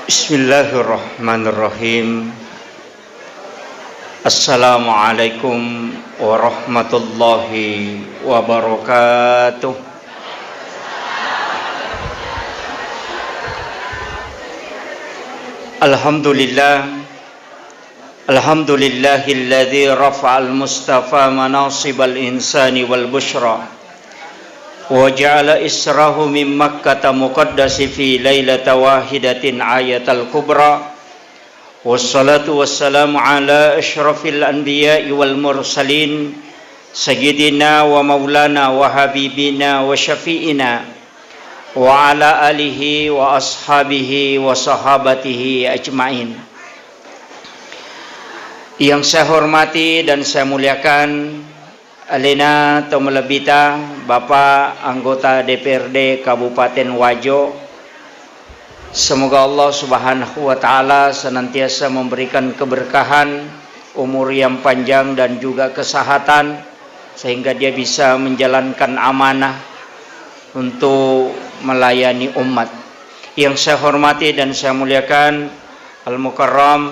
Bismillahirrahmanirrahim. Assalamualaikum warahmatullahi wabarakatuh. Alhamdulillahilladzi rafa'al mustafa manasibal insani wal bushra wa ja'ala israhu min makkata muqaddasi fi lailata wahidatin ayatal kubra wassalatu wassalamu ala ashrafil anbiya'i wal mursalin sayyidina wa maulana wa habibina wa syafi'ina wa ala alihi wa ashabihi wa sahabatihi ajma'in. Yang saya hormati dan saya muliakan Alena Tomelebita, Bapak anggota DPRD Kabupaten Wajo. Semoga Allah Subhanahu wa taala senantiasa memberikan keberkahan, umur yang panjang dan juga kesehatan sehingga dia bisa menjalankan amanah untuk melayani umat. Yang saya hormati dan saya muliakan Al-Mukarram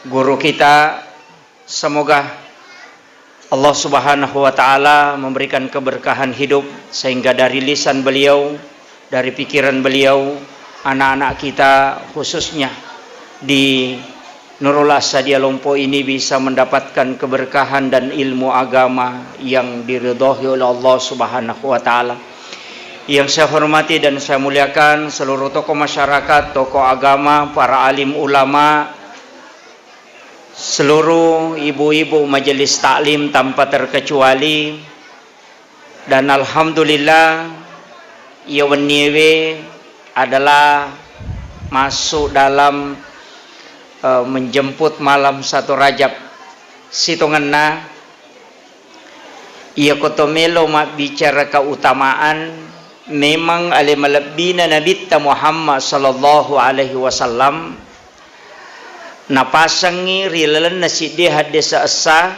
guru kita, semoga Allah Subhanahu wa taala memberikan keberkahan hidup sehingga dari lisan beliau, dari pikiran beliau, anak-anak kita khususnya di Nurul Asadia Lompo ini bisa mendapatkan keberkahan dan ilmu agama yang diridhoi oleh Allah Subhanahu wa taala. Yang saya hormati dan saya muliakan seluruh tokoh masyarakat, tokoh agama, para alim ulama, seluruh ibu-ibu majelis taklim tanpa terkecuali, dan alhamdulillah Yawenyewe adalah masuk dalam menjemput malam 1 Rajab sitonganna ia kotomelo mak bicara keutamaan memang alimalabina Nabi Muhammad sallallahu alaihi wasallam napasangi rilalan nasi dia hadisa asa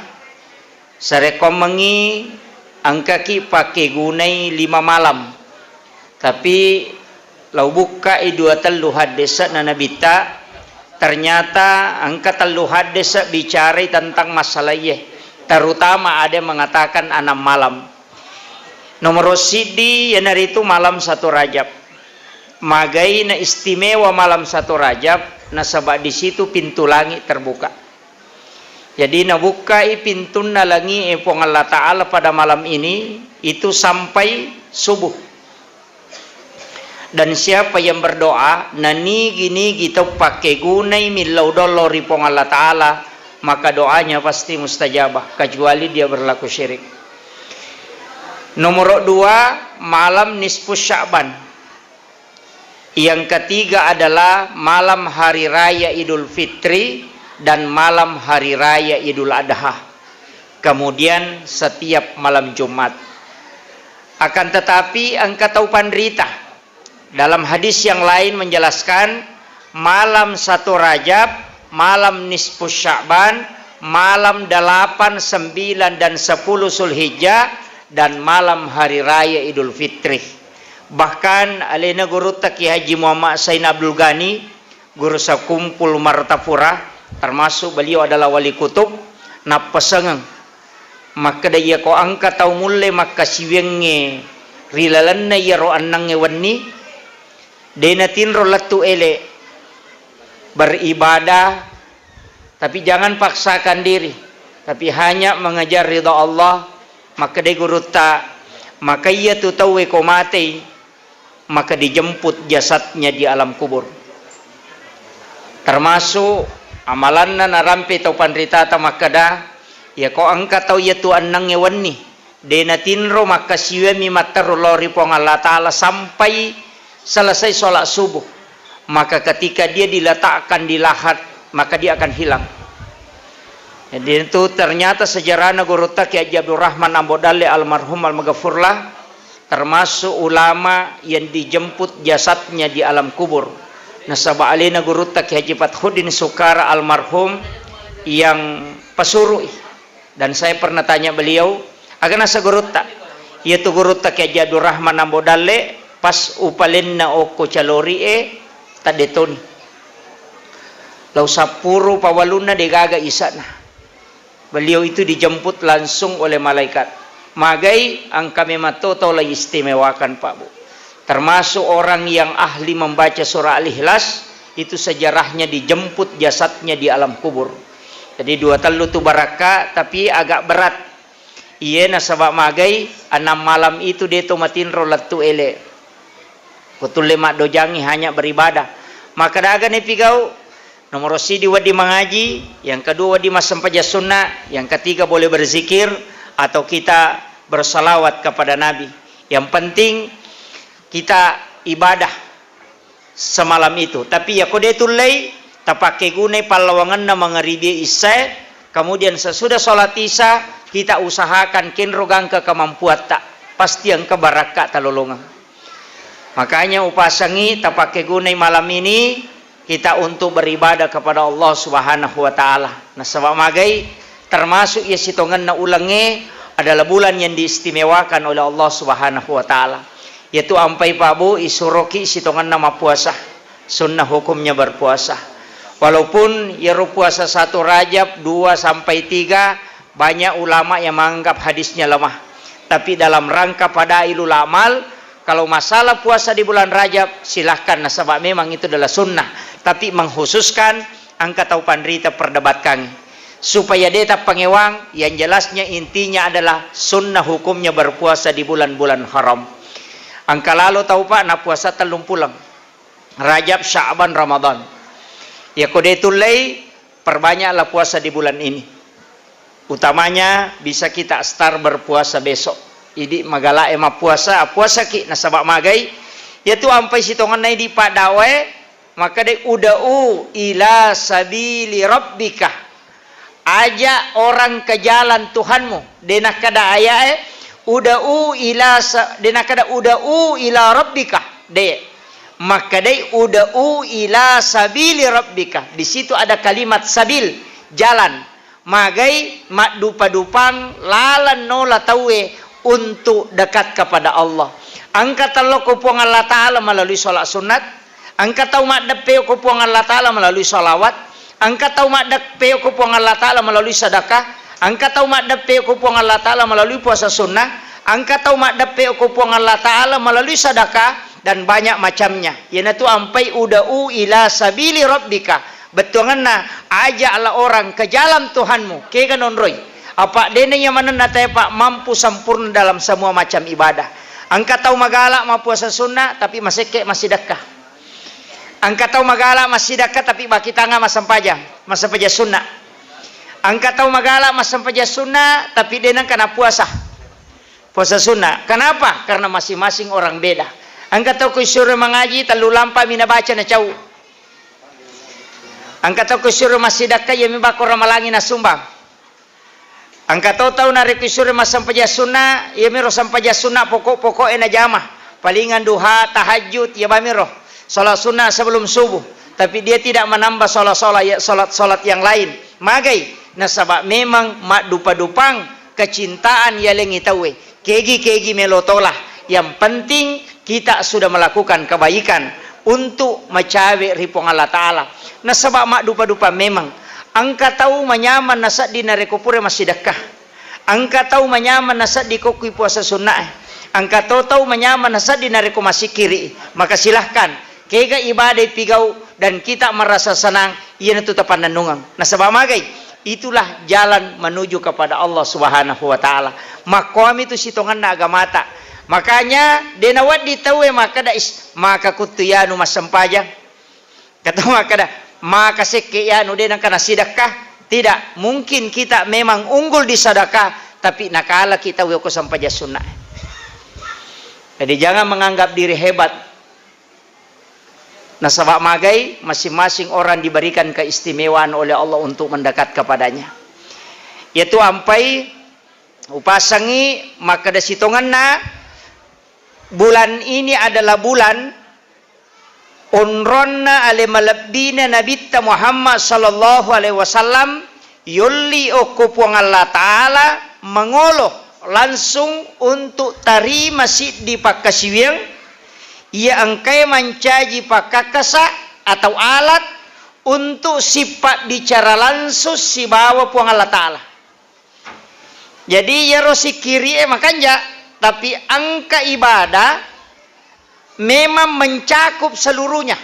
sarekomangi angkaki pakai gunai 5 malam, tapi lau buka dua telu hadisa na nabita ternyata angka telu hadisa bicara tentang masalah ye, terutama ada yang mengatakan 6 malam. Nomor sidi yang hari itu malam 1 Rajab magai na istimewa malam 1 Rajab nasabak di situ pintu langit terbuka. Jadi nabukai pintu nalangi epong Allah Ta'ala pada malam ini itu sampai subuh. Dan siapa yang berdoa nani gini kita pakai gunai milau dolor ipong Allah Ta'ala, maka doanya pasti mustajabah kecuali dia berlaku syirik. Nomor 2 malam nisfus Sya'ban. Yang ketiga adalah malam hari raya Idul Fitri dan malam hari raya Idul Adha. Kemudian setiap malam Jumat. Akan tetapi angka tahu pandrita dalam hadis yang lain menjelaskan malam 1 Rajab, malam nisfus Sya'ban, malam 8, 9 dan 10 Zulhijjah dan malam hari raya Idul Fitri. Bahkan alena guru Taki Haji Muhammad Sain Abdul Ghani, guru sakumpul Martapura, termasuk beliau adalah wali kutub napasangang maka daya ko angka tau mulle maka siwenge rilalan na yaro annang ewanni denatin rolatu ele beribadah, tapi jangan paksakan diri, tapi hanya mengejar ridha Allah. Maka dia guru tak maka ia tu tahu ko mati, maka dijemput jasadnya di alam kubur. Termasuk amalan na narampi tau pandrita ta makada ya ko angka tau ya tu annang ewanni denatinro maka siwe mi matarulori pong Allah Ta'ala sampai selesai sholat subuh. Maka ketika dia diletakkan di lahat maka dia akan hilang. Jadi itu ternyata sejarahnya guru Taki Haji Abdul Rahman Ambodale almarhum al-maghfurlah termasuk ulama yang dijemput jasadnya di alam kubur. Nasabah alina guru Taki Haji Fathuddin Sukara almarhum yang pesuruh. Dan saya pernah tanya beliau, agar nasa guru tak? Yaitu guru Taki Haji Abdul Rahman Ambodale pas upalin na oko calori tadetoni lau sapuru pawaluna degaga isana. Beliau itu dijemput langsung oleh malaikat. Magai ang kami matoto la istimewakan Pak Bu. Termasuk orang yang ahli membaca surah Al-Ikhlas, itu sejarahnya dijemput jasadnya di alam kubur. Jadi 2 telu tu baraka tapi agak berat. Iya nasabak magai 6 malam itu dia tu matinro latu ele. Kutul lemak dojangi hanya beribadah. Maka daga ni pigau nomor sidi wadi mengaji, yang kedua wadi masampaja sunnah, yang ketiga boleh berzikir atau kita bersalawat kepada Nabi. Yang penting kita ibadah semalam itu. Tapi ya kode tulai tapake gune palawangan na mangaribi isya, kemudian sesudah sholat isya kita usahakan kinrogang ke kemampuan tak pasti yang kebaraka talolongan. Makanya upasangi tapake gune malam ini kita untuk beribadah kepada Allah Subhanahu wa taala. Nah, sebab magai termasuk ya sitongan na ulange adalah bulan yang diistimewakan oleh Allah Subhanahu wa taala. Yaitu ampai pabu isuroki sitongan nama puasa. Sunnah hukumnya berpuasa. Walaupun ya puasa 1 Rajab 2 sampai 3 banyak ulama yang menganggap hadisnya lemah. Tapi dalam rangka fadailul amal, kalau masalah puasa di bulan Rajab silahkan, nasabak memang itu adalah sunnah. Tapi mengkhususkan angka tau pandrita perdebatkan supaya deta pengewang, yang jelasnya intinya adalah sunnah hukumnya berpuasa di bulan-bulan haram. Angka lalu tahu Pak, na puasa telung pulang Rajab, Sya'ban, Ramadan. Ya kode tulai perbanyaklah puasa di bulan ini. Utamanya bisa kita start berpuasa besok. Idi magala ema puasa ki nasabak magai yaitu ampai sitongan nai di padawe maka de uda'u ila sabili rabbika, ajak orang ke jalan Tuhanmu. Dena kada aya uda'u ila dena kada uda'u ila rabbika de maka de uda'u ila sabili rabbika. Di situ ada kalimat sabil, jalan. Magai mak dupa-dupang lalan nola tawe untuk dekat kepada Allah. Angkat Allah kupuang Allah Ta'ala melalui sholat sunat. Angkat tahu mak depeo kupuang Allah Ta'ala melalui sholawat. Angkat tahu mak depeo kupuang Allah Ta'ala melalui sedekah. Angkat tahu mak depeo kupuang Allah Ta'ala melalui puasa sunnah. Angkat tahu mak depeo kupuang Allah Ta'ala melalui sedekah dan banyak macamnya. Yana tu ampai uda'u ila sabili rabbika. Betulanna ajaklah orang ke jalan Tuhanmu. Ke kan onroy. Apa dene yang mana natai Pak mampu sempurna dalam semua macam ibadah. Angka tahu magala mau puasa sunnah tapi masih dekah. Angka tahu magala masih dekah tapi baki tangga masampaja sunnah. Angka tahu magala masampaja sunnah tapi dene kena puasa sunnah. Kenapa? Karena masing-masing orang beda. Angka tahu kusyur mengaji telu lampa mina baca na cau. Angka tahu kusyur masih dekah ya mibak orang malangi na sumbang. Angka tahu narik isure masampaja sunnah, ya miro sampaja sunnah pokok-pokok ena jamah. Palingan duha, tahajud, ya bamiro. Salat sunnah sebelum subuh. Tapi dia tidak menambah salat yang lain. Magai, nasabak memang mak dupa-dupang kecintaan ya lengi tawe. Kegi melotolah. Yang penting kita sudah melakukan kebaikan untuk mecawe ripong Allah Ta'ala. Nasabak mak dupa-dupa memang angka tahu menyaman nasad di narekopure masih dekah. Angka tahu menyaman nasad di kokui puasa sunnah. Angka tahu menyaman nasad di nareko masih kiri. Maka silahkan kega ibadah pigau dan kita merasa senang. Ia itu tepan nungang. Nasabah magai itulah jalan menuju kepada Allah Subhanahu wa taala. Makom itu sitongan na agamata. Makanya denawat ditawe maka kutuyanu masampaja. Kata maka maka sekian udah nak kena sedekah. Tidak mungkin kita memang unggul di sedekah tapi nakala kita weko sampai sunnah. Jadi jangan menganggap diri hebat. Nasabak magai masing-masing orang diberikan keistimewaan oleh Allah untuk mendekat kepadanya. Yaitu ampai upasangi maka da sitonganna bulan ini adalah bulan unronna ale malabbina nabitta Muhammad sallallahu alaihi wasallam yulli okupuang Allah Ta'ala mengoloh langsung untuk tari masjid di pakasiwing ia angkai mencaji pakakasa atau alat untuk sifat bicara langsung si bawa puang Allah Ta'ala. Jadi ya rosi kiri makanya, tapi angka ibadah memang mencakup seluruhnya.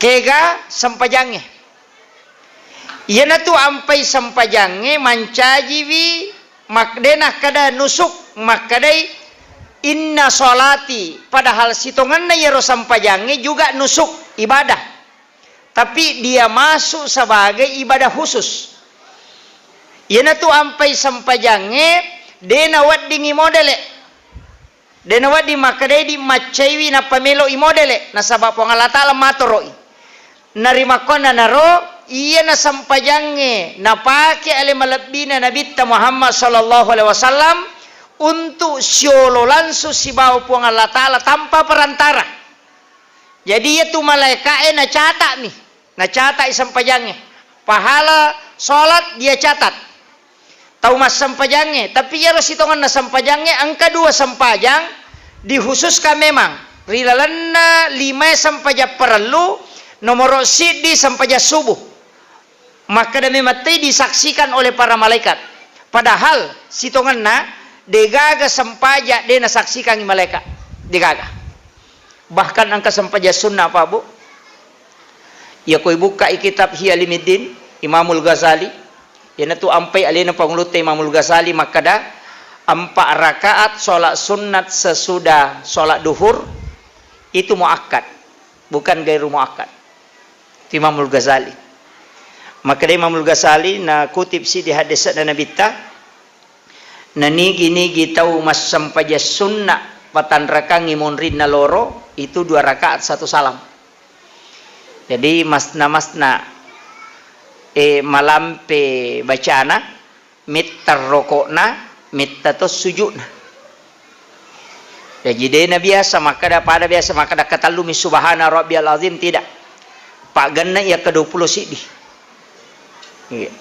Kega sampajangnya. Ia tu ampai sampajangnya mancajiwi makdenah kada nusuk makadai inna solati. Padahal sitongan na yero sampajangnya juga nusuk ibadah. Tapi dia masuk sebagai ibadah khusus. Ia tu ampai sampajangnya dena wat dingi modele. Dena wat di makadai di macaiwi na pamelo i modele. Na sabab Allah Ta'ala matoroi. Narima kona naro iya na sampajangnya na pake ale malabina Nabi Muhammad sallallahu alaihi wasallam untuk siolo langsung si bawa puang Allah Ta'ala tanpa perantara. Jadi itu malaikat na catat nih, na catat sampajangnya. Pahala salat dia catat. Tahu mas sampajangnya, tapi ya rasitongan na sampajangnya angka 2 sampajang dihususkan memang. Rilalana 5 sampajang perlu nomor sidi sampai subuh, maka demi mati disaksikan oleh para malaikat. Padahal sitongan na degaga sampaja dena saksikan malaikat degaga. Bahkan angka sampaja sunnah apa bu? Ya koi buka kitab Ihya Ulumuddin Imamul Ghazali. Ya tu ampai alina pangulute Imamul Ghazali maka dah 4 rakaat solat sunat sesudah solat duhur itu muakkad, bukan gairu muakkad. Imamul Ghazali. Maka Imamul Ghazali na kutip si di hadis dan nabita na nigi tahu mas sampaja sunnah patan rakang imun rinna loro itu 2 rakaat 1 salam. Jadi masna malampe bacana mittar rokokna mittatos sujudna. Jadi dena biasa maka pada biasa maka katalumi subhana rabbiyal azim tidak. Pak Ganna ya ke-20 sidi.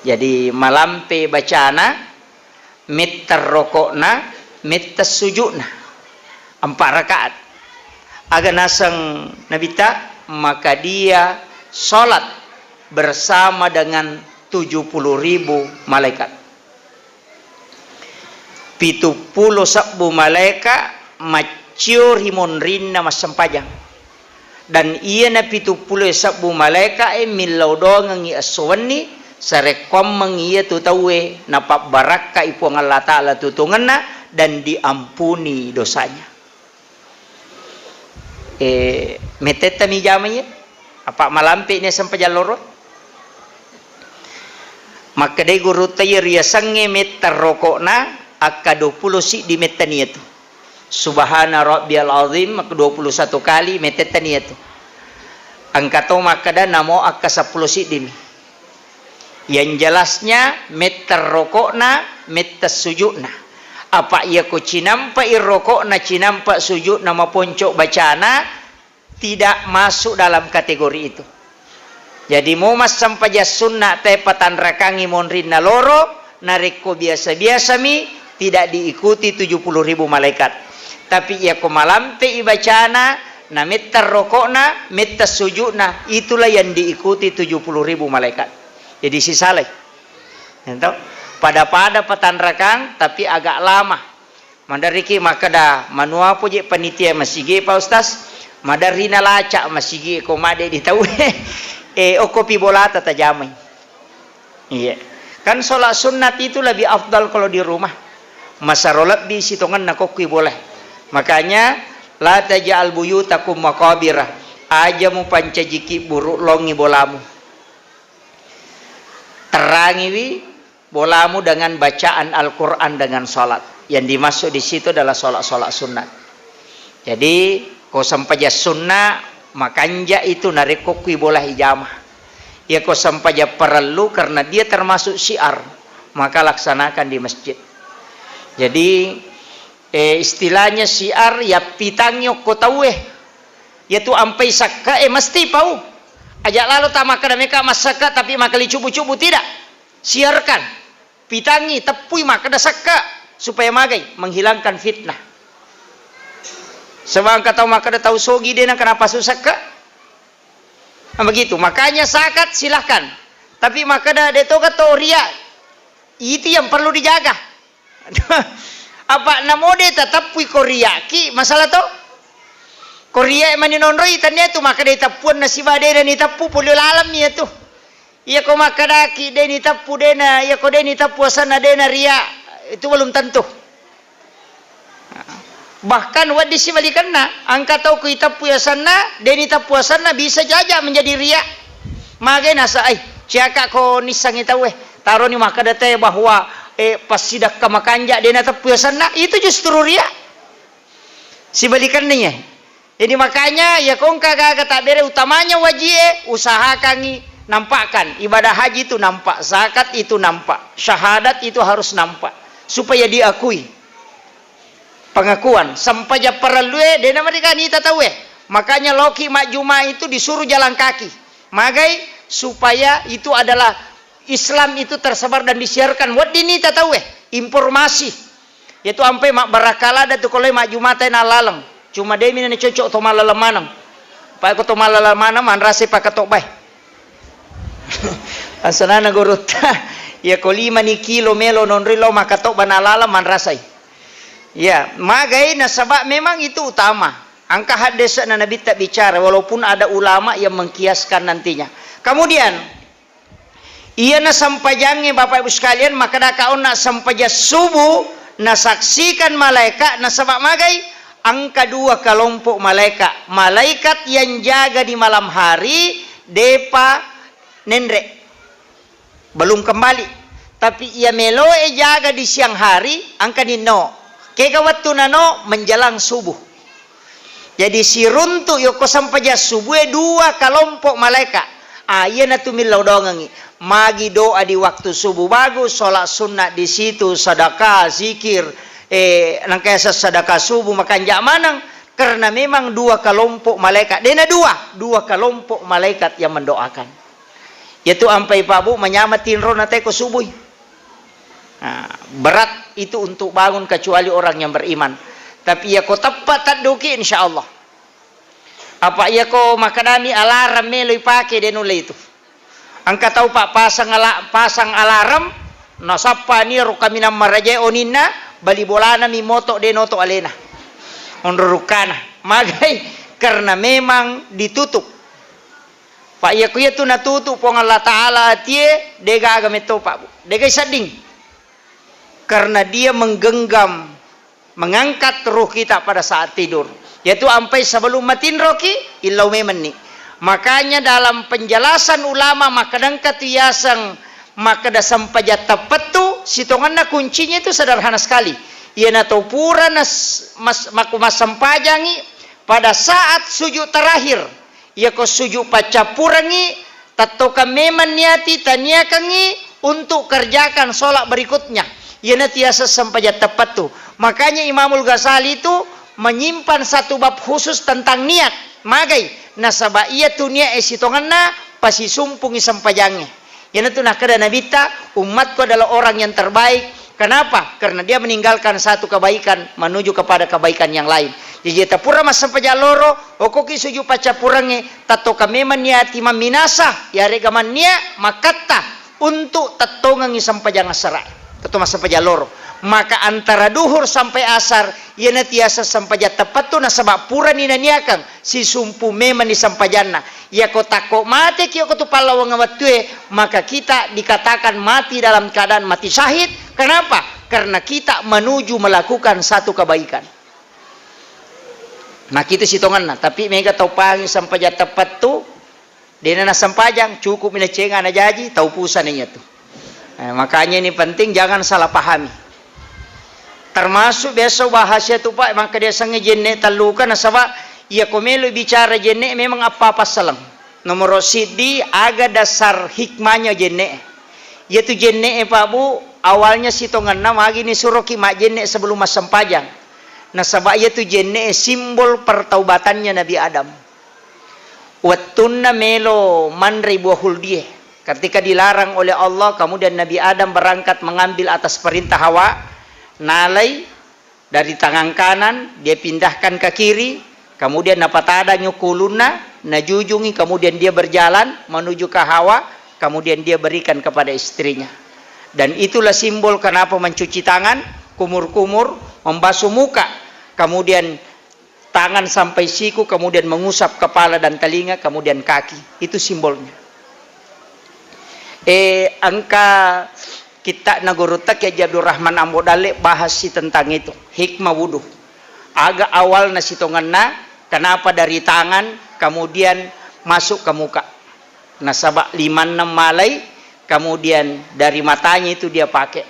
Jadi malampe bacana, mittar rokokna, mittas sujudna. 4 rakaat. Aga nasang nabita, maka dia sholat bersama dengan 70.000 malaikat. 70 malaikat maciur himun rinna mas sampajang. Dan ia na 70 malaikat milau dongang i aswani sarekom mengia tu tawe napak baraka ipuang Allah Ta'ala tutunganna dan diampuni dosanya. Meteta mi jamanya apa malampi ni sampai jaloro maka dai guru tayo riasange metar rokokna akka 20 si di metani itu. Subhana rabbiyal azim maka 21 kali metetan itu. Angka to maka da namo akka 10 sidimi. Yang jelasnya meter rokokna metas sujudna. Apa ia ko cinampa irokokna cinampa sujudna maponcok bacana tidak masuk dalam kategori itu. Jadi mau mas sampai sunnah tepatan rakangi monrina loro nareko biasa-biasa mi tidak diikuti 70.000 malaikat. Tapi ia ko malampe ibacana na meter rokokna metas sujudna itulah yang diikuti 70.000 malaikat. Jadi sisaleh. Entah pada patan rakang tapi agak lama. Mandariki makada manua puji panitia masigi Pak Ustaz. Madarina laca masigi ko made ditahu. Okopi bola tata jamai. Iya. Kan sholat sunat itu lebih afdal kalau di rumah. Masarolat di sitongan nakokui boleh. Makanya la taj'al buyutakum maqabirah. Ajamu pancajiki buruk longi bolamu. Terangi wi bolamu dengan bacaan Al-Qur'an dengan salat. Yang dimasuk di situ adalah salat-salat sunat. Jadi kau sampai sunnah makanja itu narikokui bola hijamah. Ya kau sampai perlu karena dia termasuk syiar, maka laksanakan di masjid. Jadi istilahnya syiar ya pitangyo ko tahu yaitu ampai sakka mesti pau ajak lalu tamaka mereka masaka tapi makali cubu-cubu tidak siarkan pitangi tepui maka da sakka supaya magai menghilangkan fitnah sebab kata maka da tahu sogi dia kenapa susah ka Nah, begitu. Makanya zakat silahkan. Tapi maka dah itu kata riak. Itu yang perlu dijaga. Apa namode tetap pui korea ki masalah to? Korea mani nonroi tanya tu maka dia tapuan nasiba dia dan itapu polio alam ni tu. Ia ko maka daki dia ni tapu dia na, ia ko dia ni tapu sana dia na ria. Itu belum tentu. Bahkan wad disibalikan na, angka tahu ku itapu ya sana, dia ni tapu sana bisa jaja menjadi ria. Mage nasa ai, ciaka ko nisang itawe. Taruh ni maka date bahwa pas sidak ka makanja dia na tapu ya sana, itu justru ria. Sibalikan niya. Jadi makanya ya kong kagak tak bere utamanya wajib usahakan nampakkan ibadah haji itu nampak, zakat itu nampak, syahadat itu harus nampak supaya diakui. Pengakuan sampai ja perlu dia nama mereka ni tahu makanya loki mak juma itu disuruh jalan kaki. Magai supaya itu adalah Islam itu tersebar dan disiarkan. Wat ini tahu informasi. Yaitu sampai mak barakala ada tu kalau mak juma teh nalalem. Cuma dia minat cocok to malalamanam. Pak ko to malalamanam man rasa pak ketok bay. Asanana gorota. Ya ko 5 ni kilo melo non rilo makatok banalala man rasai. Ya, magai nasabak memang itu utama. Angka hadis na Nabi tak bicara walaupun ada ulama yang mengkiaskan nantinya. Kemudian ia na sampajangnya Bapak Ibu sekalian maka dah kaon nak sampaja subuh na saksikan malaikat nasabak magai angka 2 kelompok malaikat yang jaga di malam hari depa nendre belum kembali tapi ia meloe jaga di siang hari angka nino kega waktu nano menjelang subuh. Jadi si runtuk yoko sampaja subuh 2 kelompok malaikat. Iya na tumilaw dongangi. Magi doa di waktu subuh bagus, sholat sunat di situ, sedekah, zikir, nangkasa sedekah subuh makan jamanang karena memang 2 kelompok malaikat. Dena 2 kelompok malaikat yang mendoakan. Yaitu ampai Pak Bu menyamatin ronate ko subuh. Nah, berat itu untuk bangun kecuali orang yang beriman. Tapi ya ko tepat taduki insyaallah. Apa ya ko makadani alarm meloi pakai denule itu. Angka tahu Pak pasang alarm nasapa ni rukamina maraje onina bali bolana mi moto denoto alena. Onrukana. Magai karena memang ditutup. Pak ya ko ya tu natutup pong Allah taala tie dega agameto Pak Bu. Dega sading. Karena dia menggenggam mengangkat ruh kita pada saat tidur yaitu sampai sebelum matin roki illau memeni. Makanya dalam penjelasan ulama maka dangkat tiasang maka da sampaja tapetu sitonganna kuncinya itu sederhana sekali. Iana topura maku masampajangi pada saat sujud terakhir ia ko sujud pacapurangi tatoka meman niati taniakangi untuk kerjakan sholat berikutnya. Ia tiasa sampai tepat tuh. Makanya Imamul Ghazali itu menyimpan satu bab khusus tentang niat. Magai nasaba ia tu niat esitonganna pasti sumpungi sampajangnya. Ia tu nak kada nabita umatku adalah orang yang terbaik. Kenapa? Karena dia meninggalkan satu kebaikan menuju kepada kebaikan yang lain. Jadi tapura mas sampaja loro okoki suju pacapurange tato kameman niati maminasa ya regaman nia makatta untuk tatongangi sampajang serai. Atau masa pajalor maka antara duhur sampai asar ia tiasa sampai tepat tu nasabak pura ni naniakan si sumpu memang di sampajana ia ko tako mati kio ko tu palawang awatue maka kita dikatakan mati dalam keadaan mati syahid. Kenapa? Karena kita menuju melakukan satu kebaikan. Nah kita sitongan nah tapi mega taupangi sampai tepat tu dena na sampajang cukup mina cenga na jaji tau pusannya tu. Makanya ini penting jangan salah pahami. Termasuk besok bahasa tu Pak maka dia sange jenne talukan nasaba ia komelo bicara jenne memang apa-apa salang. Nomor sidi aga dasar hikmahnya jenne. Yaitu jenne Pak Bu awalnya sitongan nama gini suruh mak jenne sebelum mas sampajang. Nasaba yaitu jenne simbol pertaubatannya Nabi Adam. Wattunna melo manri buahul dia. Ketika dilarang oleh Allah, kemudian Nabi Adam berangkat mengambil atas perintah Hawa, nalai dari tangan kanan, dia pindahkan ke kiri, kemudian napatada nyukuluna, najujungi, kemudian dia berjalan menuju ke Hawa, kemudian dia berikan kepada istrinya. Dan itulah simbol kenapa mencuci tangan, kumur-kumur, membasuh muka, kemudian tangan sampai siku, kemudian mengusap kepala dan telinga, kemudian kaki. Itu simbolnya. Angka kita nagurutak ya Abdul Rahman Ambodale bahas si tentang itu, hikmah wudu. Agak awal na sitonganna, kenapa dari tangan kemudian masuk ke muka. Nasabak 5-6 malai, kemudian dari matanya itu dia pakai.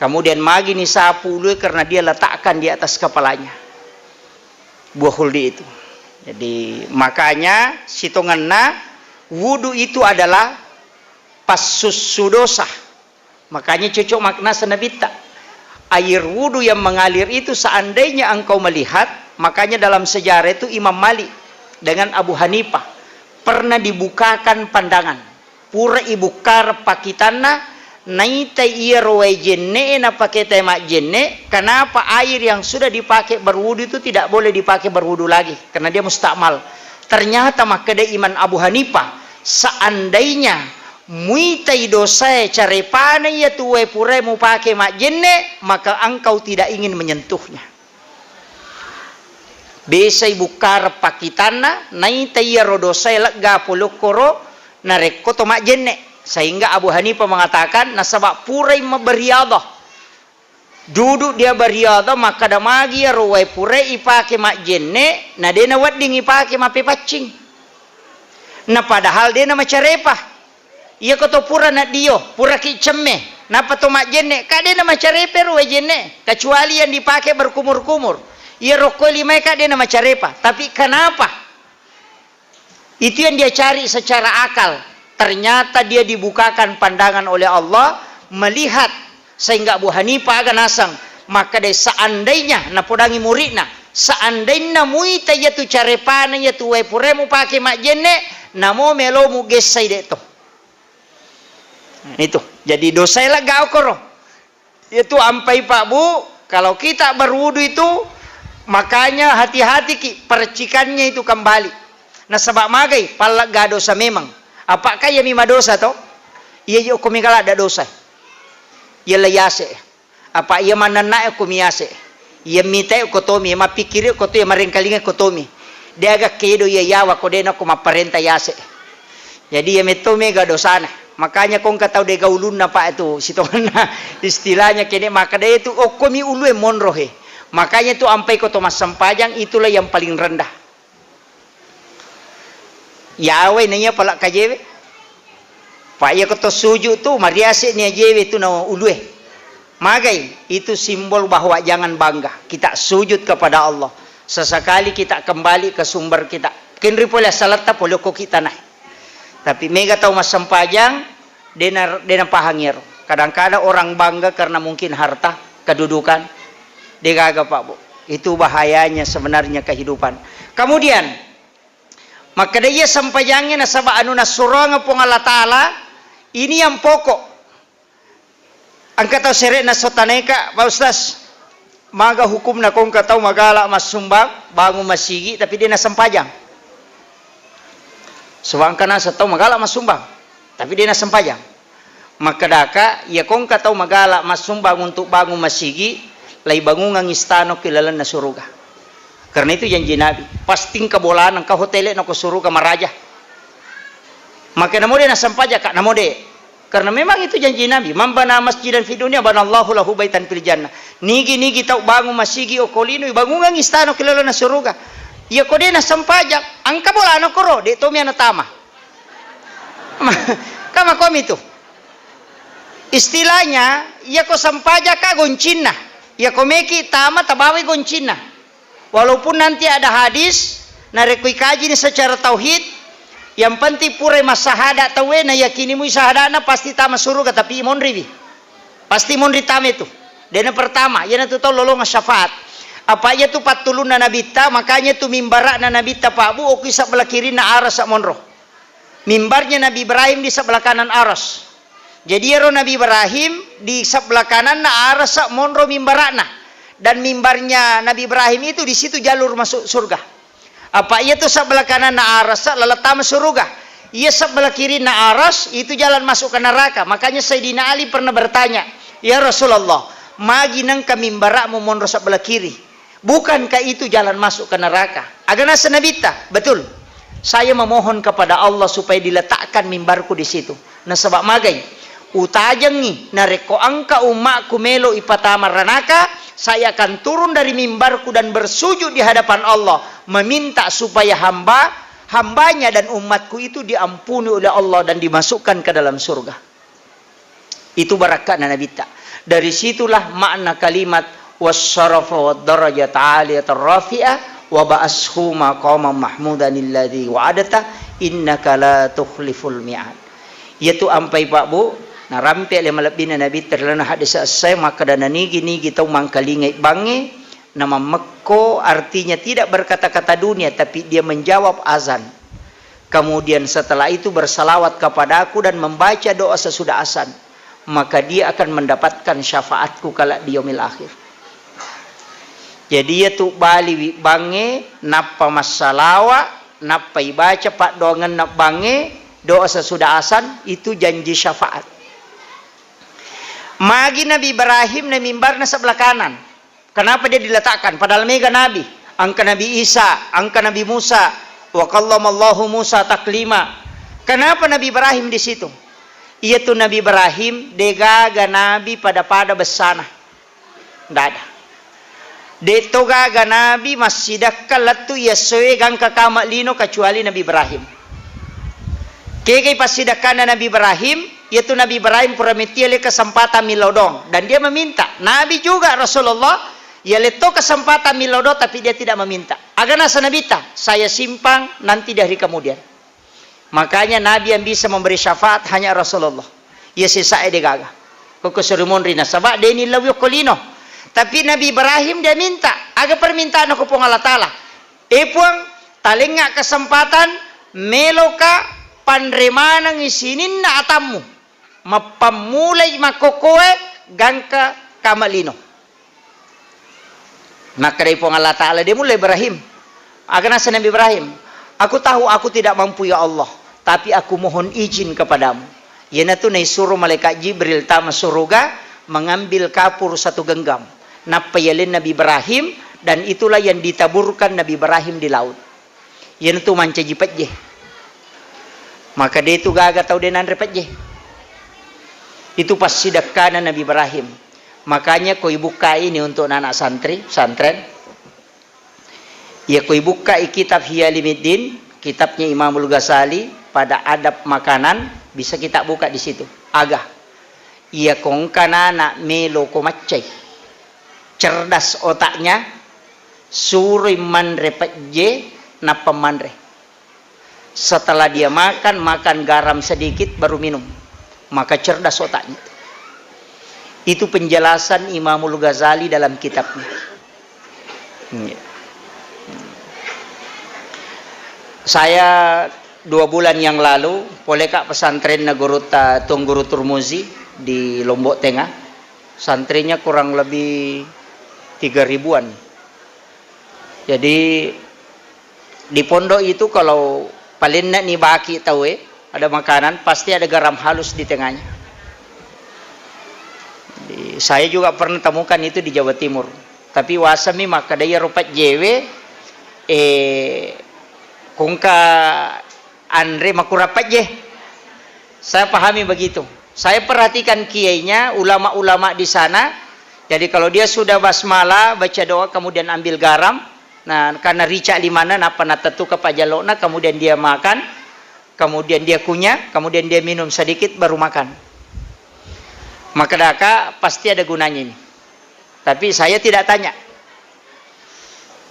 Kemudian magi ni sapu ulu karena dia letakkan di atas kepalanya. Buah huldi itu. Jadi makanya sitonganna wudu itu adalah passus sudosa. Makanya cocok makna senabita. Air wudu yang mengalir itu seandainya engkau melihat, makanya dalam sejarah itu Imam Malik dengan Abu Hanifah pernah dibukakan pandangan. Pura ibukar pakitana naita iya roe jenne na pakai tema jenne. Kenapa air yang sudah dipakai berwudu itu tidak boleh dipakai berwudu lagi? Karena dia mustakmal. Ternyata makada Imam Abu Hanifah seandainya muitai dosa carepana ya tuwe pure mu pakai mak jenne, maka engkau tidak ingin menyentuhnya. Besai bukar pakitana naitai ya rodosa lega polokoro nareko to mak jenne. Sehingga Abu Hanifah mengatakan nasabak purai beriadah, duduk dia beriadah, maka damagi ya roe pure ipake mak jenne, na dena wadding ipake mak pepacing. Nah padahal dena macarepah. Ia koto pura nak dio, pura ki cemme. Napa to mak jenne? Kade nama carepe ruwe jenne. Kecuali yang dipakai berkumur-kumur. Ia rokok lima kade nama carepa. Tapi kenapa? Itu yang dia cari secara akal. Ternyata dia dibukakan pandangan oleh Allah melihat sehingga Abu Hanifah agak nasang. Maka dia seandainya napodangi muridna, seandainya muita ya tu carepana ya tu wepuremu pakai mak jenne, namo melo mu gesai deto. Itu jadi dosa lah gak okoro itu ampai Pak Bu. Kalau kita berwudu itu makanya hati-hati ki percikannya itu kembali. Nah sebab magai palak gak dosa memang. Apakah ya mima dosa toh? Iya yo kumikala ada dosa. Iya layase. Apa iya manana ko miyase. Iya mita ko tomi, mapikiri ko to ya marengkalinga ko tomi. Dia agak kedo ya yawa ko dena ko maparenta yase. Jadi ya metome gak dosana. Makanya kong katau de gaulun na pa itu sitongan istilahnya kene maka dia itu okomi ulue monrohe. Makanya itu ampai ko Thomas Sampajang itulah yang paling rendah. Yawe nanya palak kajewe. Pak ya koto sujud tu mariase ni jewe tu na ulue. Magai itu simbol bahwa jangan bangga. Kita sujud kepada Allah. Sesekali kita kembali ke sumber kita. Kenri pola salata poloko kita naik. Tapi mega tahu Mas Sampajang dena pahangir. Kadang-kadang orang bangga karena mungkin harta, kedudukan. Dia gagah Pak Bu. Itu bahayanya sebenarnya kehidupan. Kemudian maka dia Sampajangnya nasaba anu nasuranga pong Allah Ta'ala. Ini yang pokok. Angka tahu seret na sotaneka Pak Ustaz. Maga hukum na kong katau magala mas sumbang bangun masigi tapi dia na Sampajang. Sewangkana setau magala mas sumbang tapi dia na Sampajang. Maka daka ya kong katau magala mas sumbang untuk bangun masigi lay bangungang istano kilalan na suruga. Karena itu janji Nabi pasting kabolaan ang kahotele na kusuruga maraja. Maka namo dia na Sampajang kak namo de. Karena memang itu janji Nabi, mambana masjidan fi dunya banallahu lahu baitan fil jannah. Nigi tau bangun masigi o kolino bangungang istano kilalan na suruga. Ya kode na Sampajang angka bola no koro de to mi anatama. Kama komi itu. Istilahnya ya ko Sampajang ka goncina. Ya ko meki tama tabawi goncina. Walaupun nanti ada hadis na rekui kaji ni secara tauhid yang penting pure masahada tawe na yakini mu sahadana pasti tama suruga tapi imon ribi. Pasti mon ritame itu. Dena pertama ya na tu tau lolong syafaat. Apa ya tu patulun na nabita makanya tu mimbarak na nabita Pak Bu oki sebelah kiri na aras sak monro. Mimbarnya Nabi Ibrahim di sebelah kanan aras. Jadi ya Nabi Ibrahim di sebelah kanan na aras sak monro mimbarakna. Dan mimbarnya Nabi Ibrahim itu di situ jalur masuk surga. Apa ia tu sebelah kanan na aras lalatama surga. Ia sebelah kiri na aras itu jalan masuk ke neraka. Makanya Sayyidina Ali pernah bertanya, "Ya Rasulullah, magi nang kami barakmu mondro sebelah kiri. Bukankah itu jalan masuk ke neraka?" Agana senabita, betul. Saya memohon kepada Allah supaya diletakkan mimbarku di situ. Nah sebab magai utajangi nareko angka umakku melo ipatama ranaka, saya akan turun dari mimbarku dan bersujud di hadapan Allah meminta supaya hambanya dan umatku itu diampuni oleh Allah dan dimasukkan ke dalam surga. Itu barakat nabita. Dari situlah makna kalimat wasyarafa wad darajat aliyatar rafi'ah wa ba'ashu maqaman mahmudan alladhi wa'adata innaka la tukhliful mi'ad. Yaitu ampai Pak Bu, na rampe le malabina nabi terlana hadis asai maka dana nigi tau mangkalingai bange nama mekko artinya tidak berkata-kata dunia tapi dia menjawab azan. Kemudian setelah itu bersalawat kepada aku dan membaca doa sesudah azan, maka dia akan mendapatkan syafaatku kala di yaumil akhir. Jadi itu bali bange napa masalawa napa ibaca pak dongan nap bange doa sesudah azan itu janji syafaat. Magi Nabi Ibrahim na mimbarna sebelah kanan. Kenapa dia diletakkan? Padahal mega Nabi. Angka Nabi Isa, angka Nabi Musa. Wa kallamallahu Musa taklima. Kenapa Nabi Ibrahim di situ? Iaitu Nabi Ibrahim degaga Nabi pada besana. Tidak ada. Detogaga Nabi masih dakal latu yasoe gangka kamak lino kecuali Nabi Ibrahim. Keke pasidakana Nabi Ibrahim, yaitu Nabi Ibrahim puramitiale kesempatan milodong dan dia meminta. Nabi juga Rasulullah ya leto kesempatan milodong tapi dia tidak meminta. Agana sanabita, saya simpang nanti dari kemudian. Makanya Nabi yang bisa memberi syafaat hanya Rasulullah. Ya sesae de gaga. Koko serumon rina sabak deni lawyo kolino. Tapi Nabi Ibrahim dia minta, aga permintaan aku pong Allah Ta'ala. Epuang talengak kesempatan meloka panremanang isinin na atamu mapamulay makokoe gangka kamalino. Maka dari pong Allah Ta'ala dia mulai Ibrahim. Agana sa Nabi Ibrahim, aku tahu aku tidak mampu ya Allah, tapi aku mohon izin kepadamu. Yana tu na suruh malaikat Jibril tama suruga mengambil kapur satu genggam. Napayalin Nabi Ibrahim dan itulah yang ditaburkan Nabi Ibrahim di laut. Yana tu manca jipat je. Maka dia itu gagal tahu dia nan repet je. Itu pas sidakana Nabi Ibrahim. Makanya kau buka ini untuk anak santren. Ya kau buka kitab Hiyalimiddin, kitabnya Imamul Ghazali pada adab makanan, bisa kita buka di situ. Agah. Ia kongkana anak melo ko macai. Cerdas otaknya, suri man repet je na pemandre. Setelah dia makan garam sedikit baru minum. Maka cerdas otaknya. Itu penjelasan Imamul Ghazali dalam kitabnya. Saya 2 bulan yang lalu poleka pesantren Nagurut Tungguru Turmuzi di Lombok Tengah. Santrinya kurang lebih 3.000-an. Jadi di pondok itu kalau paling nak ni baki tahu ada makanan pasti ada garam halus di tengahnya. Saya juga pernah temukan itu di Jawa Timur. Tapi wasami maka daya rupat jewe kungka Andre makurapat je. Saya pahami begitu. Saya perhatikan kiainya, ulama-ulama di sana. Jadi kalau dia sudah basmalah, baca doa, kemudian ambil garam. Nah, karena rica di mana, napa natatu ke pajalokna, kemudian dia makan, kemudian dia kunyah, kemudian dia minum sedikit, baru makan. Maka daka pasti ada gunanya ini. Tapi saya tidak tanya.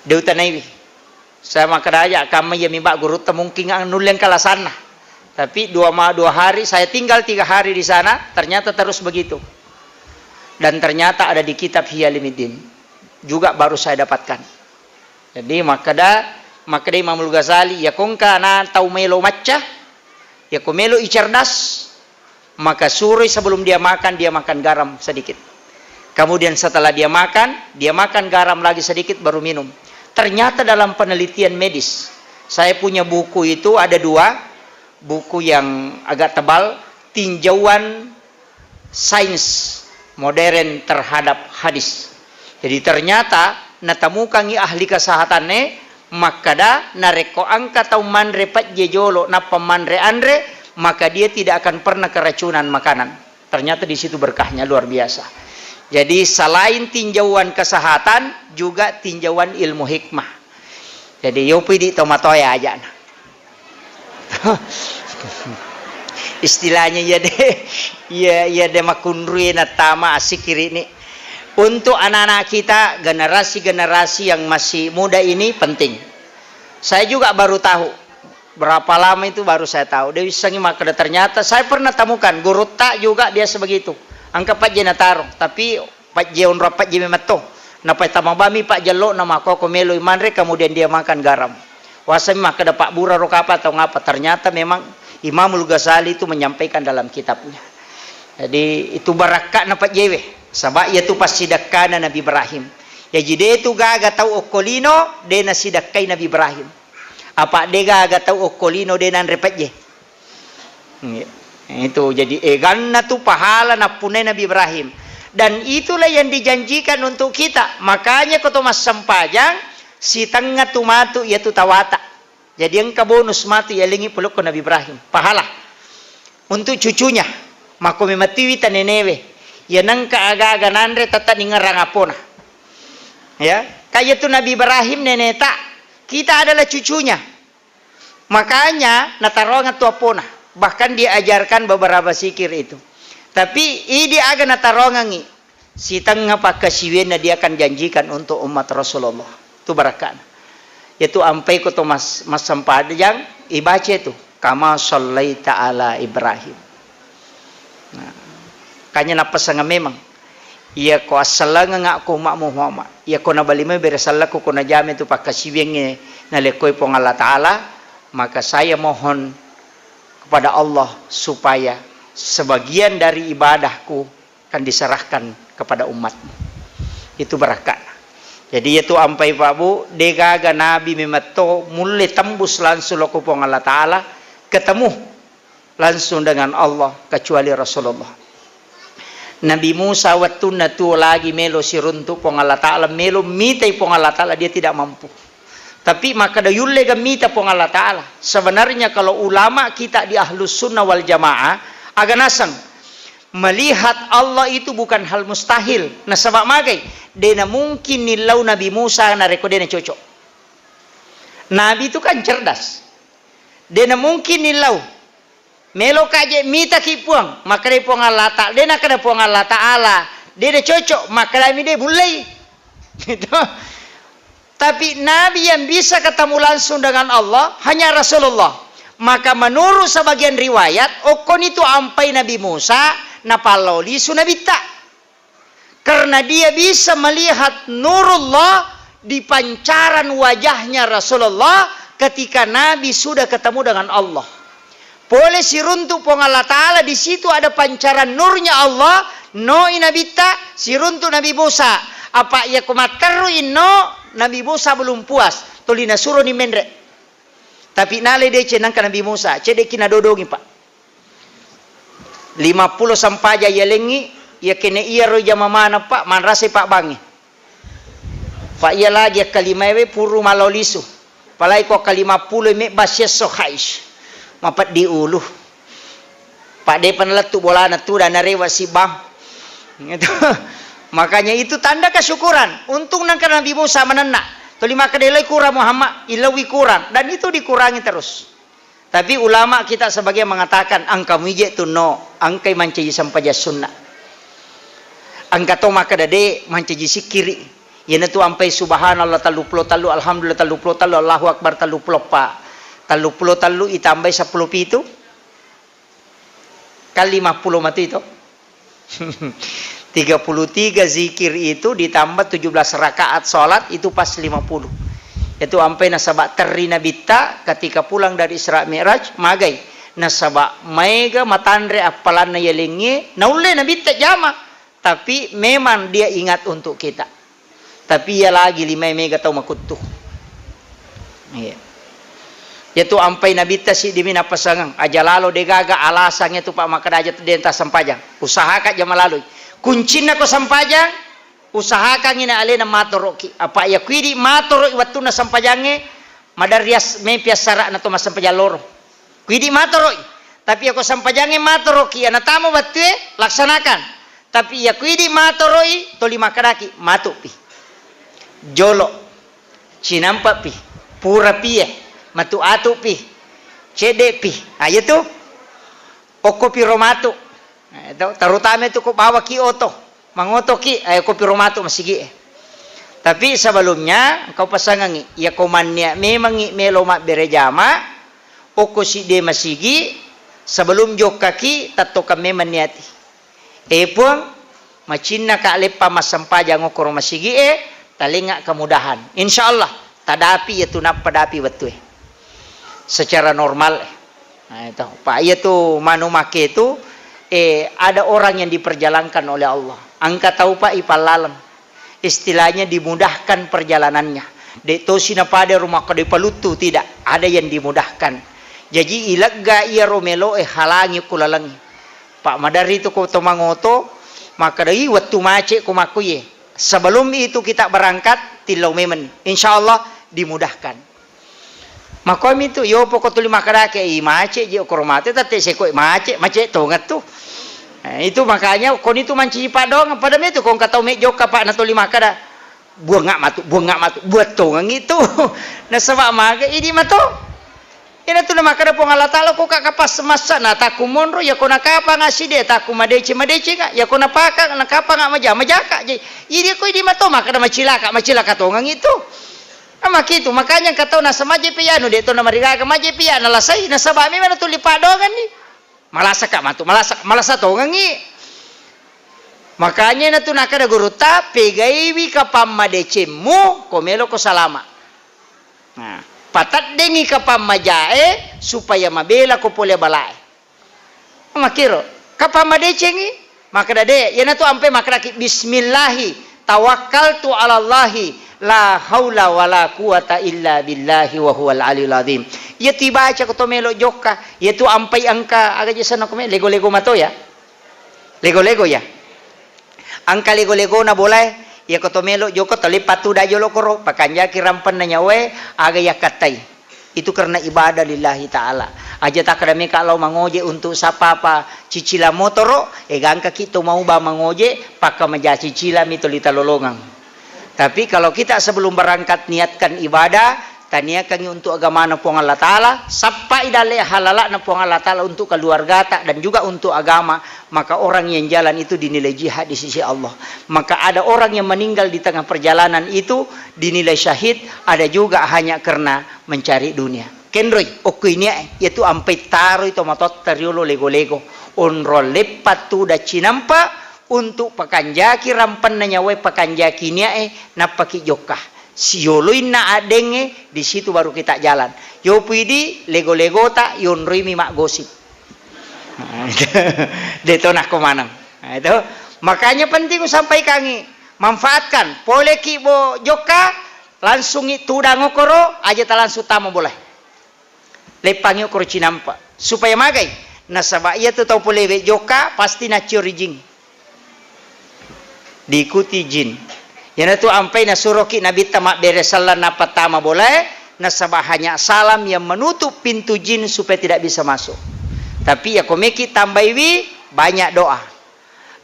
Deutanaiwi. Saya maka daya kami ya mimba guru temungking nulen kala sana. Tapi 2 hari saya tinggal 3 hari di sana, ternyata terus begitu. Dan ternyata ada di kitab Hiyalimiddin. Juga baru saya dapatkan. Jadi maka Imamul Ghazali ya kongka na tau melo macah, ya ko melo icerdas, maka suri sebelum dia makan garam sedikit. Kemudian setelah dia makan garam lagi sedikit baru minum. Ternyata dalam penelitian medis, saya punya buku itu ada 2 buku yang agak tebal, tinjauan sains modern terhadap hadis. Jadi ternyata natamukan ahli kesehatannya makada nareko angka tau manre pat jejolo na pemanre andre, maka dia tidak akan pernah keracunan makanan. Ternyata di situ berkahnya luar biasa. Jadi selain tinjauan kesehatan juga tinjauan ilmu hikmah. Jadi yo pidi tomatoya aja. Istilahnya ya de makunrui na tama asikiri ini. Untuk anak-anak kita, generasi-generasi yang masih muda ini penting. Saya juga baru tahu. Berapa lama itu baru saya tahu. Dewi sangi makada ternyata saya pernah temukan guru tak juga dia sebegitu. Angka Pak Jena taruh, tapi Pak Jeon rapat Jeme mato. Napai tamabami Pak Jalo nama koko melo imanre, kemudian dia makan garam. Wasami makada Pak Bura rokapa atau ngapa. Ternyata memang Imamul Ghazali itu menyampaikan dalam kitabnya. Jadi itu barakat na Pak Jewe. Sabak ia tu pas sidakana Nabi Ibrahim. Ya jadi itu gaga tahu okolino de na sidakai Nabi Ibrahim. Apa de gaga tahu okolino de nan repet je. Itu jadi ganna tu pahala na punai Nabi Ibrahim. Dan itulah yang dijanjikan untuk kita. Makanya kau Mas Sampajang si tengah tu matu ia tu tawata. Jadi yang bonus matu ia lingi peluk ke Nabi Ibrahim. Pahala untuk cucunya. Mako mematiwi tanenewe. Ya nangka aga-aga nandre tata ningarang apona. Ya, kayak tu Nabi Ibrahim neneta. Kita adalah cucunya. Makanya natarongan tu apona. Bahkan dia ajarkan beberapa zikir itu. Tapi ini aga natarongangi. Si tengah pakasiwena dia akan janjikan untuk umat Rasulullah. Itu barakan. Yaitu ampai ko to Mas Sampadang ibaca itu. Kama shallaita ala Ibrahim. Nah, kanya napasanga memang. Ia ko asalanga nga ko Muhammad. Ia ko nabalime beresalla ko na jame itu pakasiwenge na lekoy po ng Allah Ta'ala. Maka saya mohon kepada Allah supaya sebagian dari ibadahku akan diserahkan kepada umatmu. Itu barakat. Jadi itu ampai Pak Bu, degaga Nabi memato mulai tembus langsung loko pong Allah Ta'ala, ketemu langsung dengan Allah kecuali Rasulullah. Nabi Musa waktu natu lagi melo siruntuk pong Allah Ta'ala, melo mitai pong Allah Ta'ala, dia tidak mampu. Tapi maka dayulle gamita pong Allah Ta'ala. Sebenarnya kalau ulama kita di Ahlus Sunnah wal Jamaah agak nasang melihat Allah itu bukan hal mustahil. Nah sebab magai dena mungkin nilau Nabi Musa na rekodena cocok. Nabi itu kan cerdas. Dena mungkin nilau melo kaje mita kipuang maka de pong Allah Ta'ala. Dena kada pong Allah Ta'ala. Dena cocok maka dami de mulai. Gitu. Tapi Nabi yang bisa ketemu langsung dengan Allah hanya Rasulullah. Maka menurut sebagian riwayat, okon itu ampai Nabi Musa napaloli sunabita. Karena dia bisa melihat nurullah di pancaran wajahnya Rasulullah ketika Nabi sudah ketemu dengan Allah. Boleh siruntuk pong Allah Ta'ala di situ ada pancaran nurnya Allah. No inabita siruntuk Nabi Musa. Apa ia kumateru no Nabi Musa belum puas. Tolina suruh ni mendre. Tapi nale dia cenang ke Nabi Musa. Cedek kina dodongi Pak. 50 sampaja ya lengi. Ya kene iya roja mamana Pak. Manrase Pak bangi. Pak iya lagi ya kalimawe puru malolisu. Palai ko ka-50 me basya sohaish. Mapat di ulu. Pak de panletu bola na tu dan narewa si bang. Gitu. Makanya itu tanda kesyukuran. Untung nangka Nabi Musa menenak. Tolima kedelai kurang Muhammad, ilawi kurang. Dan itu dikurangi terus. Tapi ulama kita sebagai mengatakan angka mije tu no, angkai mancaji sampaja sunnah. Angka to maka dade mancaji sikiri. Yana tu ampai subhanallah taluplo talu, alhamdulillah taluplo talu, Allahu akbar taluplo pa. Taluplo talu itambah 10 pitu. Kali 50 mati itu. 33 zikir itu ditambah 17 rakaat sholat itu pas 50. Itu ampai nasabak terri nabita ketika pulang dari Isra Mi'raj magai nasabak maiga matandre apalan na yalingi naule nabita jama. Tapi memang dia ingat untuk kita. Tapi ya lagi 5 mega tau makutuh. Iya. Yaitu ampai nabita si dimina pasangan aja lalu degaga alasannya tu pak makadaja tu denta sampajang usahakan jama lalu kuncina ko sampajang usahakan ina alena matoroki apa ya kuidi matoro waktu na sampajange madarias mempias sara na to masampajang loro kuidi matoro tapi ako sampajange matoroki ana tamo waktu laksanakan tapi ya kuidi matoroi to lima kadaki matupi jolo cinampa pi pura pi matu atu pi cede pi ayo tu kopi romatu terutama itu ko bawa ki oto mangoto ki ayo kopi romatu masigi tapi sebelumnya kau pasangan ya komannya memang melo mak berejama oko si de masigi sebelum jok kaki tato kami maniati pun macinna ka lepa masampaja ngokoro masigi talinga kemudahan insyaallah tadapi itu napadapi betul secara normal. Nah, itu Pak itu manu make itu ada orang yang diperjalankan oleh Allah. Angka tahu Pak ipalalam. Istilahnya dimudahkan perjalanannya. Dek tosina pada rumah kode palutu tidak ada yang dimudahkan. Jadi ilaga ia romelo halangi kulalangi. Pak madari itu ko tomangoto maka dari waktu mace ko makuye. Sebelum itu kita berangkat tilau memen. Insyaallah dimudahkan. Makom itu yo pokok tuli makarake mace je koromate tate seko mace tongat tu. Nah, itu makanya kon itu manci padong pada itu kon katau me joka pak na tuli makara buang ngak matu buat tongang itu. Na sabak maga idi mato. Ina tu na makara pong Allah taala ko kapas semasa na taku monro ya kona kapa ngasi de taku madece ka ya kona paka na kapa ngak majaka je. Idi ko idi mato makara macilaka tongang itu. Ama kitu makanya katau na samaje piano de to na marigaga maje piano lasai na sabami mana tuli padongan ni malasa ka matu malasa tongangi makanya na tu nakada guru tapi gaiwi ka pamadecemu komelo ko salama nah patat dengi ka pamajae supaya mabela ko pole balae makiro ka pamadecengi makada de yana tu ampe makraki bismillahi tawakkaltu ala allahi la haula wala quwata illa billahi wa huwal aliyul azim. Ya tibaca ko to melo joka, ya tu ampai angka aga jesa na kome lego mato ya. Lego ya. Angka lego na boleh ya ko to melo joko to lipatu da jolo koro pakanja kirampan na nyawe aga ya katai. Itu karena ibadah lillahi taala. Aja tak kadame kalau mangoje untuk sapa apa cicila motoro gangka kita mau ba mangoje pakka maja cicila mitolita lolongang. Tapi kalau kita sebelum berangkat niatkan ibadah, taniakan untuk agama na pong Allah Ta'ala, sapa idale halala na pong Allah Ta'ala untuk keluarga dan juga untuk agama, maka orang yang jalan itu dinilai jihad di sisi Allah. Maka ada orang yang meninggal di tengah perjalanan itu dinilai syahid, ada juga hanya karena mencari dunia. Kendroy, okuinya yaitu ampai taro itu matot teriolo lego-lego, onrol lepatu da cinampa, untuk pakanjaki rampan na nyawe pakanjaki nia napaki jokah sioloin na adenge di situ baru kita jalan yo pidi lego ta yon rimi mak gosip deto nak komanang itu makanya penting sampai kangi manfaatkan boleh ki bo joka langsung itu dangokoro aja ta langsung tamo boleh lepangi okoro cinampa supaya magai nasaba iya tu tau boleh joka pasti na ciorijing diikuti jin. Yang itu ampai na suroki Nabi tamak beresalan na pertama boleh nasabah hanya salam yang menutup pintu jin supaya tidak bisa masuk. Tapi ya komeki tambaiwi banyak doa.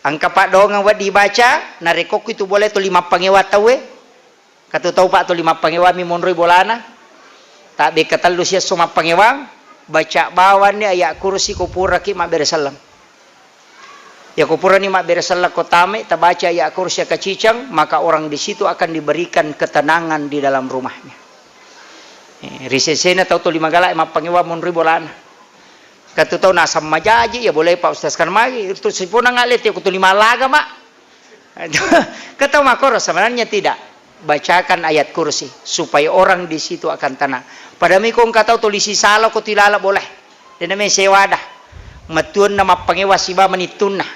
Angka pak doa ngawat dibaca narekok itu boleh tu 5 pangewa tawe. Katu tahu pak tu 5 pangewa mi monroi bolana. Tak be katalu sia soma pangewang baca bawan ni ayat kursi kupura ki mak beresalam. Ya kupura ni mak beresalah kotame tabaca ya kursi kacicang maka orang di situ akan diberikan ketenangan di dalam rumahnya. Risesena tahu tu 5 galak mak pangewa monroi bolana. Katu tahu nasam majaji ya boleh pak ustaz kan magi itu sipuna ngalet ya kutu 5 laga mak. Kata makoro sebenarnya tidak. Bacakan ayat kursi supaya orang di situ akan tenang. Pada mikong kata tulisi salah ko tilala boleh. Dan namanya sewada. Matun nama pangewa siba menituna.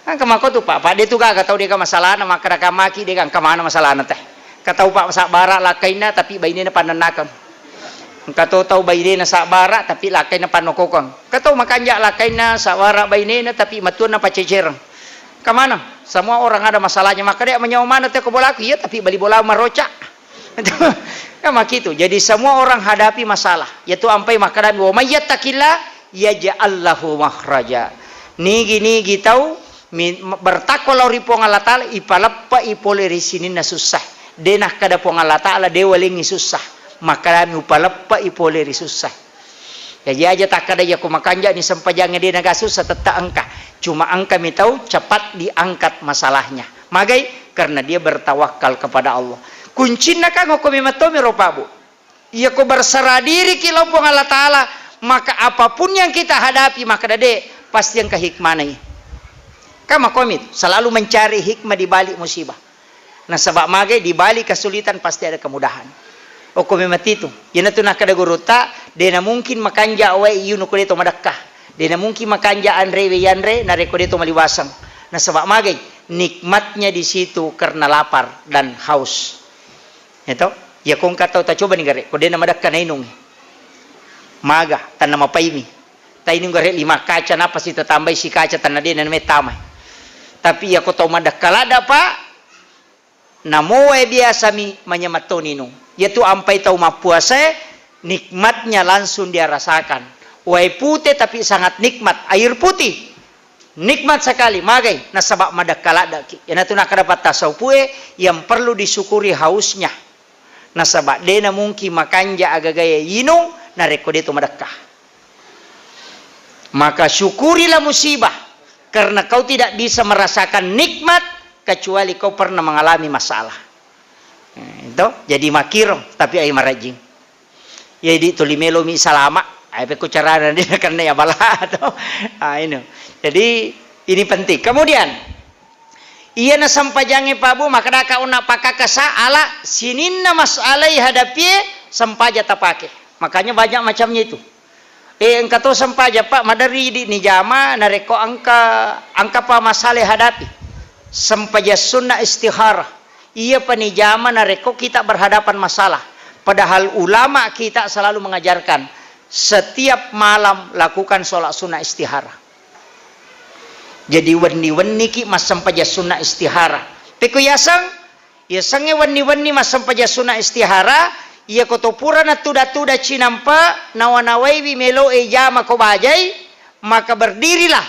Kan kemako tu pak dia tu gak tahu dia ka masalah na maka maki dia kan kemana masalah na teh. Kata pak masak bara lakaina tapi bainina pananakan. Kato tahu bayi na sa bara tapi lakay na panokokang. Kato makanja lakay na sa bara bayi na tapi matun na pacecerang. Kamana? Semua orang ada masalahnya. Maka dia menyawa mana teh bolaku? Iya tapi bali bola maroca. Kama gitu. Jadi semua orang hadapi masalah. Yaitu ampai makanan wa may yattaqillah yaj'al lahu makhraja. Nigi tahu bertakwa lauri pong Allah Ta'ala ipalappa ipole risinin na susah. Denah kada pong Allah Ta'ala dewalingi susah. Maka upalappa ipole ri susah. Jadi aja tak kada ya kumakanja ni sampajangnya dia naga susah tetap angka. Cuma angka mi tahu cepat diangkat masalahnya. Magai karena dia bertawakal kepada Allah. Kuncinya kan ngoko mimatomi ropabu. Ia ko berserah diri kilau pong Allah Ta'ala. Maka apapun yang kita hadapi maka dade pasti yang kehikmahnya. Kama komit selalu mencari hikmah di balik musibah. Nah sebab magai di balik kesulitan pasti ada kemudahan. O kami matitu, yana tu nakada guruta, dena mungkin makanja awai yunu kudeto madakah, dena mungkin makanja andre yanre nare kudeto maliwasang. Nah sebab magai nikmatnya di situ karena lapar dan haus. Itu, ya kong katau ta coba nih gare, kodena madakah na inung, maga tanah mapaimi, ta inung gare 5 kaca napa sih tambah si kaca tanah dena metamai. Tapi ya ko tau madakah lada pa, namoe biasa mi manyamaton inung. Yaitu ampai tahu mapuasa nikmatnya langsung dia rasakan. Wai putih tapi sangat nikmat. Air putih nikmat sekali. Magai nasabak madakala daki. Yana tu nak dapat tasau pue yang perlu disyukuri hausnya. Nasabak dena mungkin makanja agagaya yinung nareko deto madakah. Maka syukurilah musibah karena kau tidak bisa merasakan nikmat kecuali kau pernah mengalami masalah. Itu jadi makiro tapi ay marajing. Jadi tulimelo mi salama ay pe kucaranan dia karena ya bala to. Ini. Jadi ini penting. Kemudian iya na sampajange pabu maka daka una pakakasa ala sininna masalai hadapi sampaja tapake. Makanya banyak macamnya itu. Engka to sampaja Pak madari di nijama nareko angka pa masalah hadapi. Sampaja sunnah istihara. Ia penijama nareko kita berhadapan masalah. Padahal ulama kita selalu mengajarkan setiap malam lakukan sholat sunnah istihara. Jadi wani-wani ki masam paja sunnah istihara. Peku yasang wani-wani masam paja sunnah istihara. Ia kotopura na tuda-tuda cinampa nawanawai melo ejama ko bajai. Maka berdirilah.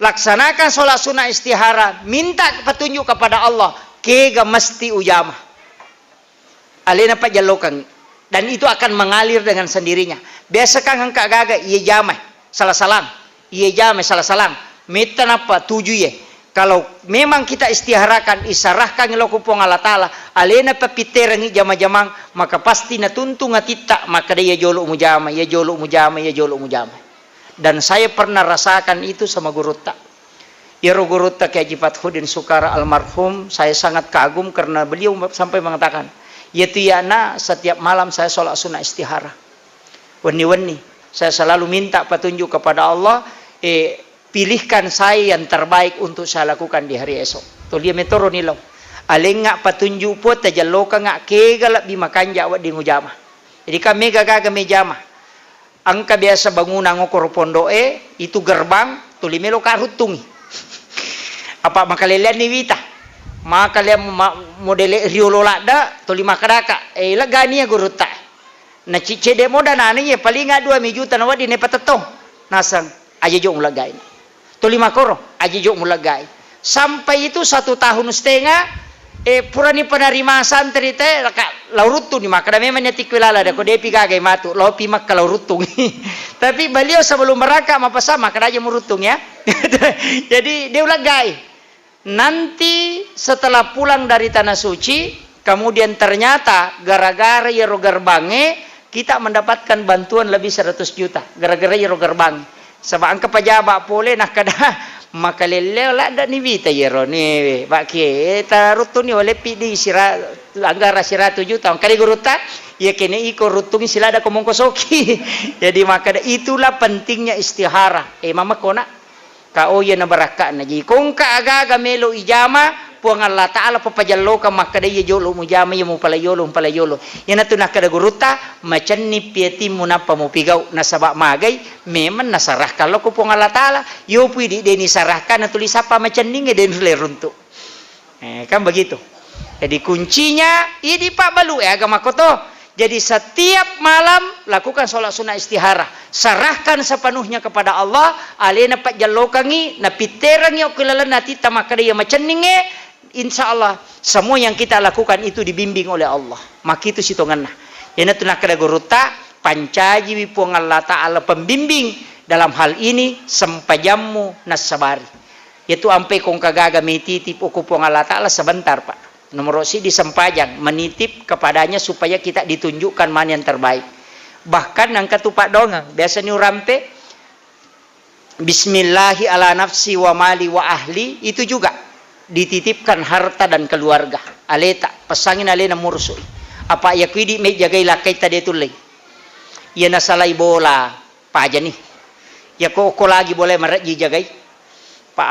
Laksanakan sholat sunnah istihara. Minta petunjuk kepada Allah. Kega mesti ujama. Alena pa jalokan. Dan itu akan mengalir dengan sendirinya. Biasa kang angka gaga iya jamai salah-salang. Iya jamai salah-salang. Mita napa tuju ye. Kalau memang kita istiharakan isarahkan ilokupong Allah Ta'ala. Alena pa piterangi jama-jamang. Maka pasti natuntung atita. Maka dia jolo mujama. Ya jolo mujama. Ya jolo mujama. Dan saya pernah rasakan itu sama guru tak. Ya guru tak Haji Fathudin Sukara almarhum, saya sangat kagum karena beliau sampai mengatakan, yaitu ya na setiap malam saya sholat sunnah istihara. Wani-wani, saya selalu minta petunjuk kepada Allah, pilihkan saya yang terbaik untuk saya lakukan di hari esok. Tuh dia metoro nilau. Aleng ngak petunjuk po tajaloka ngak kegalak bimakan jawab di ngujama. Jadi kami gaga mejama. Angka biasa bangunan ngokor pondoe itu gerbang tulimelo karutungi. Apa makalelian ni wita makalian modele riolo lada to 5 kadaka lagani ya guru ta na cicede moda nani ya paling 2 juta na wadi ne patetong nasang aja jo mulagay to 5 koro aja jo mulagay sampai itu 1 tahun setengah purani penarima santri teh laurutu ni makada memang nyati kilala da ko depi gagay matu lopi makka laurutung tapi beliau sebelum meraka mapasa makada aja murutung ya jadi dia ulagay. Nanti setelah pulang dari tanah suci, kemudian ternyata gara-gara yero gerbange kita mendapatkan bantuan lebih 100 juta gara-gara yero gerbange. Sebab angka pajaba pole nak kada makalele la da ni vita yero ni baki tarutuni oleh pidi sira anggara 100 juta. Kali guruta ya kene iko rutungi silada komong kosoki. Jadi maka itulah pentingnya istihara. Mama kona Kau ya na baraka na ji kung kaaga melo ijama puang Allah Ta'ala papajallo ka makada ya jolo mo jama ya mo palayolo yan na tunakada guruta macam ni pieti mo na pamupigaw na sabak magay memang nasarah kalau ko puang Allah Ta'ala yo pwede deni sarahkan na tulis apa macam ni ngeden runtuk kan begitu. Jadi kuncinya ini Pak Balu agama koto. Jadi setiap malam lakukan sholat sunnah istiharah. Serahkan sepenuhnya kepada Allah. Alena pak jalokangi na piterangi okilala nati tamakada ya maceninge. Insya Allah semua yang kita lakukan itu dibimbing oleh Allah. Maka itu sitongan nah. Yana tunakada guruta pancaji wipuang Allah Ta'ala pembimbing dalam hal ini sempajammu nasabari. Yaitu ampe kong kagaga mititip ukupuang Allah Ta'ala sebentar Pak. Nomor si disempajang menitip kepadanya supaya kita ditunjukkan mana yang terbaik. Bahkan nang ketupak dongang biasanya rampe Bismillahi ala nafsi wa mali wa ahli itu juga dititipkan harta dan keluarga. Aleta pesangin alena mursui. Apa ya kuidi me jagai lakai tadi tulai. Ya nasalai bola pa aja nih. Ya kok lagi boleh meraji jagai. Pak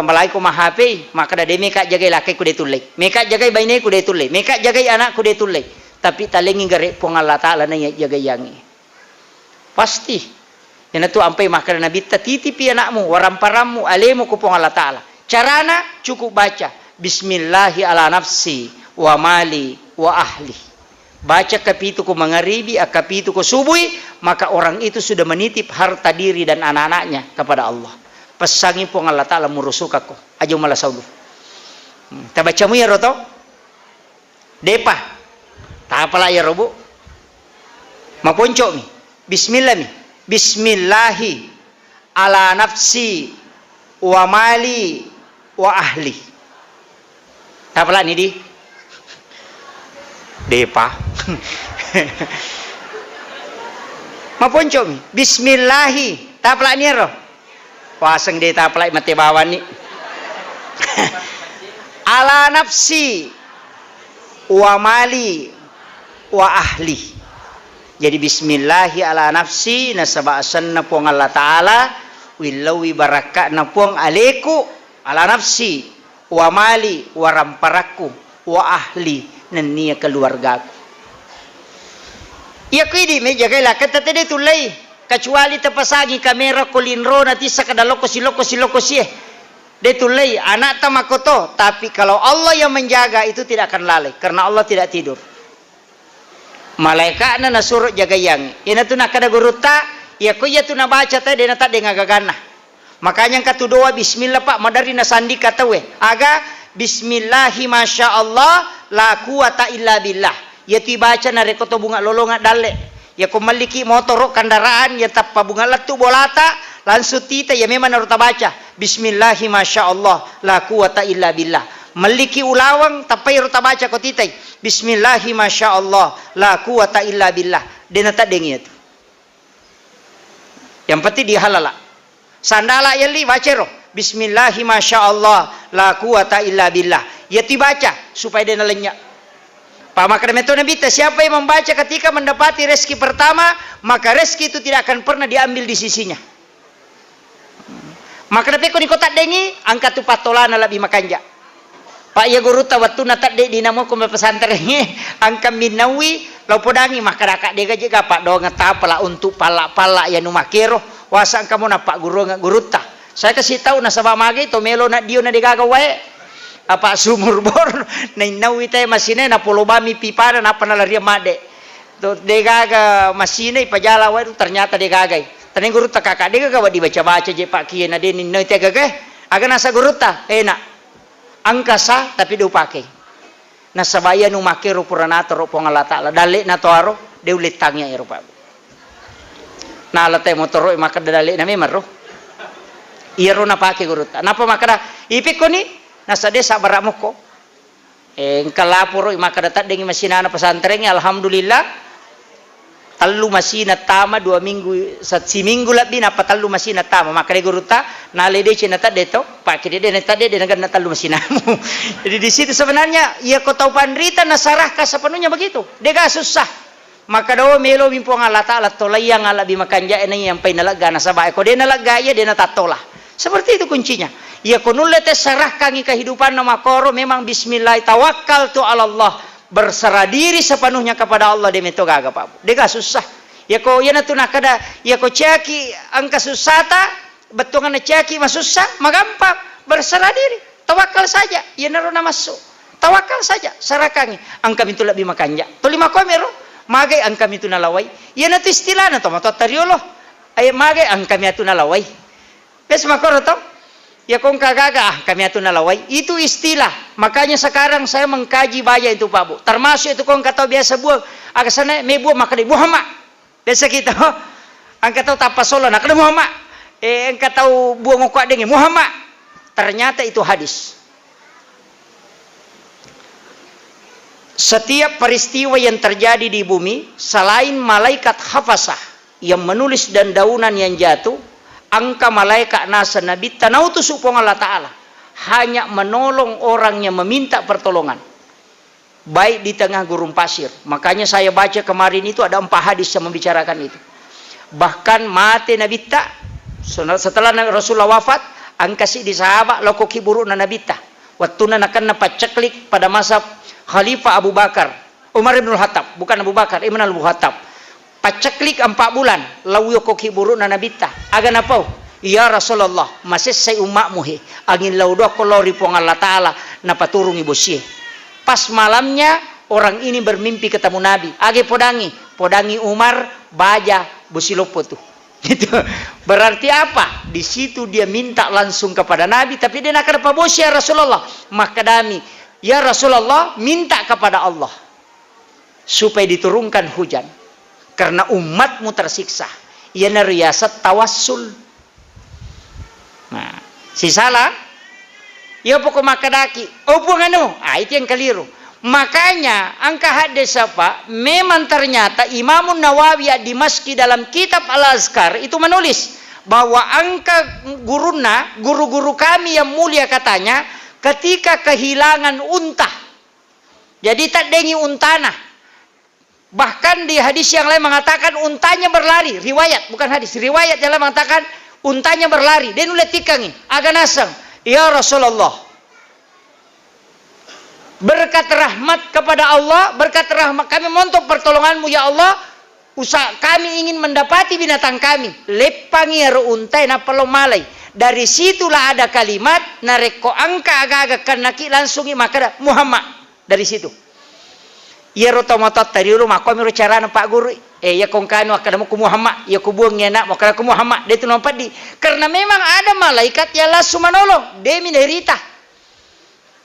malai ko mahape maka dade meka jagai lakai ku detulai meka jagai baine ku detulai meka jagai anak ku detulai tapi talengi gare pong Allah Ta'ala na jagai yangi pasti yana tu ampai maka nabi titipi anakmu waramparammu alemu ku pong Allah Ta'ala carana cukup baca bismillahi ala nafsi wa mali wa ahli baca kapitu ku mangaribi akapitu ku subuhi maka orang itu sudah menitip harta diri dan anak-anaknya kepada Allah. Pesangi pong Allah Ta'ala murusuk aku aja malah saulu tabacamu ya roto depa tak apalah ya robo maponco mi bismillah mi bismillahi ala nafsi wa mali wa ahli tak apalah ini di depa maponco mi bismillahi tak apalah ni roh pasang dia tak pelai mati bawan ni ala nafsi wa mali wa ahli jadi bismillahi ala nafsi nasaba asanna puang Allah Ta'ala willawi baraka na puang aleku ala nafsi wa mali wa ramparaku wa ahli nania keluargaku iya kuidi me jagailah kata tadi tulai kecuali tepasagi kamera kolinro nanti sakada lokosi detulai anak tamakoto tapi kalau Allah yang menjaga itu tidak akan lalai karena Allah tidak tidur malaikat na nasuruh jaga yang ina tu nak kada guruta ya ko ya tu na baca tadi na tak dengar gagana makanya yang katu doa bismillah Pak madari na sandi kata we aga bismillahi masya Allah la quwata illa billah ya tu baca na rekoto bunga lolonga dale ya ko maliki motor kendaraan ya tappa bunga latu bolata langsung tita ya memang harus baca bismillahi masya Allah la quwata illa billah maliki ulawang tapai harus baca ko titai bismillahi masya Allah la quwata illa billah dena tak dengi itu yang penting dihalala sandala yali baca roh bismillahi masya Allah la quwata illa billah ya dibaca supaya dena lenyak. Pak maka metode bita siapa yang membaca ketika mendapati rezeki pertama maka rezeki itu tidak akan pernah diambil di sisinya. Maka tapi ko ni kotak dengi angkat tu patolana lebih makanja. Pak ya guru tawattu natak de dinamo ko pesantren angka minawi lau podangi maka rakak de gaje Pak do ngatapala untuk pala ya nu makero wasa kamu na Pak guru ta. Saya kasih tahu na sabab magi to melo na dio na digagawae. Apa sumur bor na inawi tayo masine na polobami pipara na panalaria made to degaga masine ipajala wa ternyata degagay taning guru ta kakak degaga wa dibaca-baca je Pak kiye na din no tegaga aga nasa guru ta enak angkasa tapi do pakai na sabaya nu make ro puranato ro pong Allah Ta'ala dale na to aro de ulit tangya ero Pak na ala tay motor ro maka dale na memang ro iro na pakai guru ta napa maka ipik ko ni nasa desa baramoko kalapuro maka datat dengan masinana pesantrennya alhamdulillah talu masina tama 2 minggu si minggu lebih napa talu masina tama maka de guruta nale de cina tak deto Pak kide de neta de dengan talu masinamu jadi di situ sebenarnya ia kau tahu pandrita nasarah ka sepenuhnya begitu dega susah maka do melo mimpuang Allah Ta'ala tolayang ala bi makanja ini yang pai nalaga nasaba ko de nalaga ya de natatola seperti itu kuncinya Ya kunulle teh serahkan kehidupan nama koro memang bismillah tawakkal tu Allah. Berserah diri sepenuhnya kepada Allah demi to gaga Pak. Dega susah. Ya ko ya natuna kada ya ko caki angka susata betungan caki mah susah mah gampang berserah diri. Tawakal saja. Ya narona masuk. Tawakal saja serahkan. Angka itu lebih makanya. Tu lima komero magai angka itu nalawai. Ya natu istilah na to mato tariolo. Ay magai angka itu nalawai. Bes makoro to. Ya kong kagaga kami atu nalawai itu istilah. Makanya sekarang saya mengkaji baya itu Pak Bu. Termasuk itu kong kata biasa buang agak sana me buang maka di Muhammad. Biasa kita angkat tahu tapasolo nak ada Muhammad. Angkat tahu buang ngokak dengan Muhammad. Ternyata itu hadis. Setiap peristiwa yang terjadi di bumi selain malaikat hafasah yang menulis dan daunan yang jatuh, angka malaikat nasa nabi tanautu supong Allah Ta'ala hanya menolong orang yang meminta pertolongan baik di tengah gurun pasir. Makanya saya baca kemarin itu ada 4 hadis yang membicarakan itu. Bahkan mati nabi tak setelah Rasulullah wafat angka si di sahabat loko kiburu na nabi tak waktu akan napaceklik pada masa Khalifah Abu Bakar Umar ibn Khattab, bukan Abu Bakar, Ibn Abu Khattab. Paceklik 4 bulan lawu ko kiburu na nabita aga na pau ya Rasulullah masih say umakmu he angin laudo ko lori pong Allah Ta'ala na paturung ibusie. Pas malamnya orang ini bermimpi ketemu Nabi age podangi Umar baja busilopo tuh. Itu berarti apa? Di situ dia minta langsung kepada Nabi tapi dia nak apa bos ya Rasulullah makadami ya Rasulullah minta kepada Allah supaya diturunkan hujan karena umatmu tersiksa. Ia neriasat tawassul. Nah, si salah ya pokok makadaki opo ngano itu yang keliru. Makanya angka hadis apa memang ternyata Imam Nawawi di Masjid dalam kitab Al-Azkar itu menulis bahwa angka guru-guru kami yang mulia katanya ketika kehilangan unta jadi tak dengi untana. Bahkan di hadis yang lain mengatakan untanya berlari. Riwayat, bukan hadis. Riwayat yang lain mengatakan untanya berlari. Dia nulis tikangi. Agak nasang. Ya Rasulullah. Berkat rahmat kepada Allah. Berkat rahmat kami montok pertolonganmu ya Allah. Usaha kami ingin mendapati binatang kami. Lepangi aru untai na palomalay. Dari situlah ada kalimat. Nareko angka agak-agak kanaki langsungi maka Muhammad. Dari situ. Ya rotomotot tadi rumah kami cara Pak Guru ya kong kanu akadamu ku Muhammad ya ku buang ya nak makala ku Muhammad dia tu nampak di karena memang ada malaikat yang langsung menolong demi derita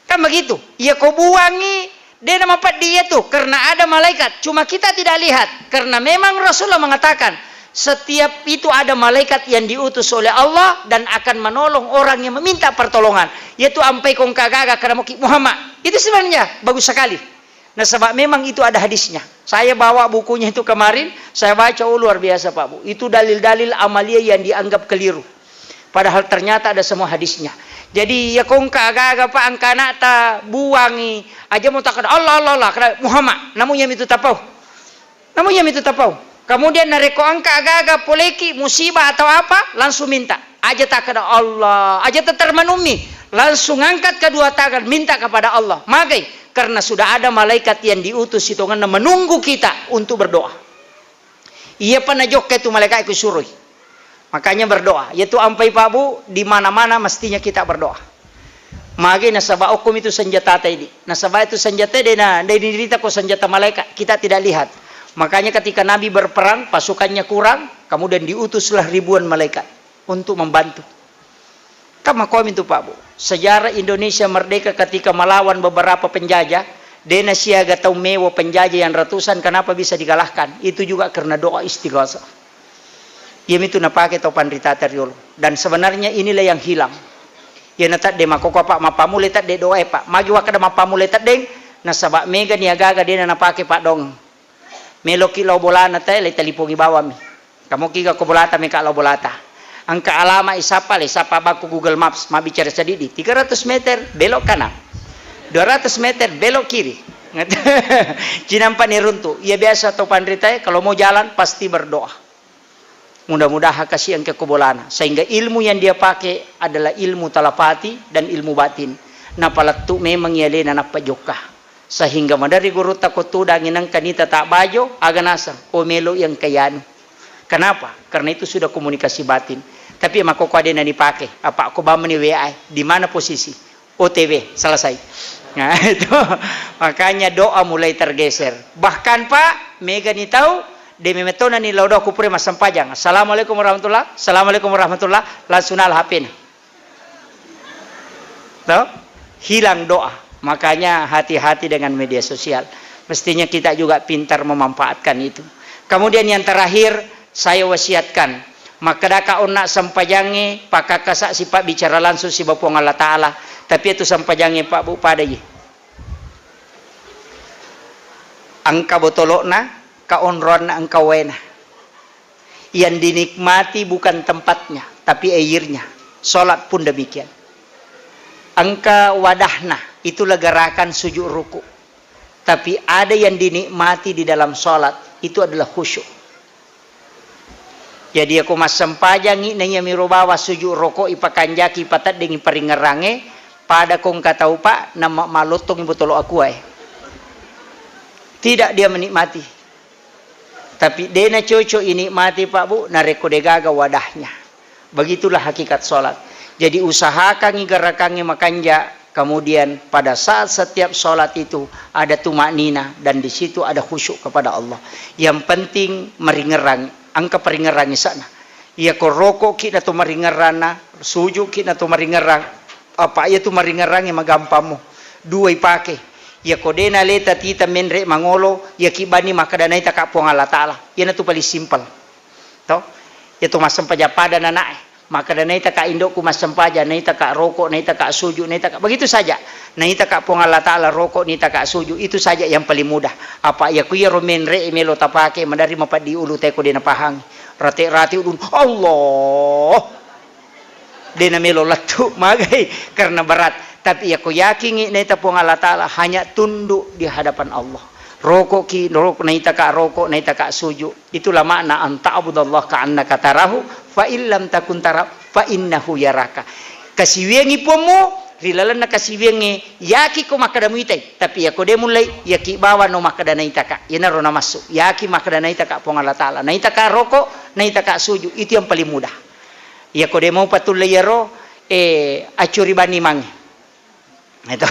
kan begitu ya ku buangi dia nampak dia tuh karena ada malaikat cuma kita tidak lihat karena memang Rasulullah mengatakan setiap itu ada malaikat yang diutus oleh Allah dan akan menolong orang yang meminta pertolongan yaitu ampai kong kagaga kadamu ki Muhammad itu sebenarnya bagus sekali. Nah sebab memang itu ada hadisnya. Saya bawa bukunya itu kemarin, saya baca luar biasa Pak Bu. Itu dalil-dalil amalia yang dianggap keliru. Padahal ternyata ada semua hadisnya. Jadi ya kong agak-agak Pak angkana ta buangi aja mau tak ada Allah Muhammad. Namun itu tapau. Kemudian nareko angka agak-agak poleki musibah atau apa langsung minta. Aja tak ada Allah, aja termenumi. Langsung angkat kedua tangan minta kepada Allah. Magai karena sudah ada malaikat yang diutus itu karena menunggu kita untuk berdoa. Ia pernah jok itu malaikat itu suruh. Makanya berdoa. Yaitu ampai Pak Bu di mana-mana mestinya kita berdoa. Magi nasabah hukum itu senjata tadi. Nasabah itu senjata dia dirita kok senjata malaikat kita tidak lihat. Makanya ketika Nabi berperang pasukannya kurang, kemudian diutuslah ribuan malaikat untuk membantu. Kama kom itu Pak Bu. Sejarah Indonesia merdeka ketika melawan beberapa penjajah, dena siaga tau mewo penjajah yang ratusan kenapa bisa dikalahkan? Itu juga karena doa istighosah. Yang itu napake tau pandrita teriolo. Dan sebenarnya inilah yang hilang. Ya natat de makoko Pak mapamu letat de doa Pak. Magi wakada mapamu letat deng nasabak mega niagaga dena napake Pak dong. Meloki lau bolana tay le talipogi bawami. Kamu kiga ko bolata meka lau bolata. Angka alama isapa baku Google Maps mabicara sedidi 300 meter belok kanan 200 meter belok kiri cinampa nih runtuh ya biasa atau pandrita kalau mau jalan pasti berdoa Mudah-mudahan kasih yang kekebolana. Sehingga ilmu yang dia pakai adalah ilmu talapati dan ilmu batin. Napalatu memang yalena napajokah. Sehingga madari guru takut tudangin ang kanita tak bajo, aganasa, o melo yang kayano. Kenapa? Karena itu sudah komunikasi batin. Tapi makoko ada yang dipakai. Apa aku ba meni WA? Di mana posisi? OTW, selesai. Nah, itu makanya doa mulai tergeser. Bahkan Pak, Mega ni tahu demi metona ni laudo aku pure masam pajang. Assalamualaikum warahmatullah. Assalamualaikum warahmatullah. Langsung al HP. Tahu? Hilang doa. Makanya hati-hati dengan media sosial. Mestinya kita juga pintar memanfaatkan itu. Kemudian yang terakhir saya wasiatkan, maka daka onak sampajangi pakakasak si Pak bicara langsung si Bapak Allah Ta'ala. Tapi itu sampajangi Pak Bu pada ye. Angka botolokna, kaonron na angka wena. Yang dinikmati bukan tempatnya, tapi airnya. Solat pun demikian. Angka wadahna, itulah gerakan sujud ruku. Tapi ada yang dinikmati di dalam solat, itu adalah khusyuk. Jadi aku masam pajangi nanya miro bawa sujud rokok ipakanjaki patat dengan peringerange pada kong katau Pak nama malotong ibu tolok aku tidak dia menikmati. Tapi dena cocok ini mati Pak Bu nareko degaga wadahnya. Begitulah hakikat solat. Jadi usahakan igarakannya makanja. Kemudian pada saat setiap solat itu ada tumak nina dan di situ ada khusyuk kepada Allah. Yang penting meringerang. Angka peringerangi sana. Ia ko rokok kita tu meringerana, sujud kita tu meringerang. Apa ia tu meringerangi magampamu. Dua ipake. Ia ko dena leta tita menre mangolo, ia kibani makadana ita kapong Allah Ta'ala. Ia na tu paling simpel. Tahu? Ia tu masam pajapada nanae. Makadana ita ka indokku masam paja, na ita ka rokok, na ita ka sujud, na ita ka begitu saja. Na ita ka pong Allah Ta'ala rokok, na ita ka sujud, itu saja yang paling mudah. Apa ia kuya romenre emelo tapake mandari mapadi ulu teko dena pahang. Rati-rati ulun Allah. Dena melo latu magai karena berat. Tapi ia ku yakin na ita pong Allah Ta'ala hanya tunduk di hadapan Allah. Rokok ki rokok na ita ka sujud. Itulah makna anta'budallah ka'annaka tarahu fa illam takun tara fa innahu yaraka. Kasiwengi pomo rilalan na kasiwengi yaki ko makadamu itay tapi ako de mulai yaki bawa no makadana itaka yanaro na masuk yaki makadana itaka pong Allah Ta'ala na itaka roko na itaka sujud itu yang paling mudah. Yako de mau patulay yaro acuri bani mangi itu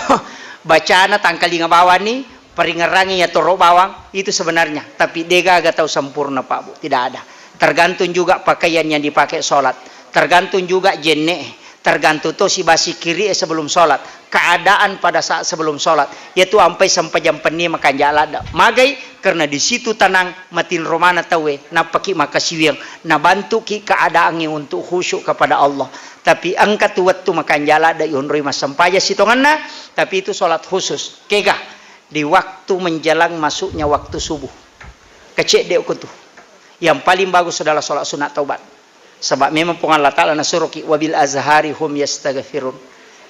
bacana tangkali ngabawan ni peringerangi ya toro bawang itu sebenarnya tapi dega agak tahu sempurna Pak Bu tidak ada. Tergantung juga pakaian yang dipakai sholat. Tergantung juga jenne. Tergantung tuh si basi kiri sebelum sholat. Keadaan pada saat sebelum sholat. Yaitu sampai jam peni makan jalan. Magai karena di situ tenang matin romana tawe. Napaki makasiwang. Na bantu ki keadaannya untuk khusyuk kepada Allah. Tapi angkat waktu makan jalan da yunroi masampaya sitonganna. Tapi itu sholat khusus. Kegah di waktu menjelang masuknya waktu subuh. Kecek dek aku tuh. Yang paling bagus adalah sholat sunat taubat. Sebab memang Allah Ta'ala nasuruh ki wabil azhari hum yastaghfirun.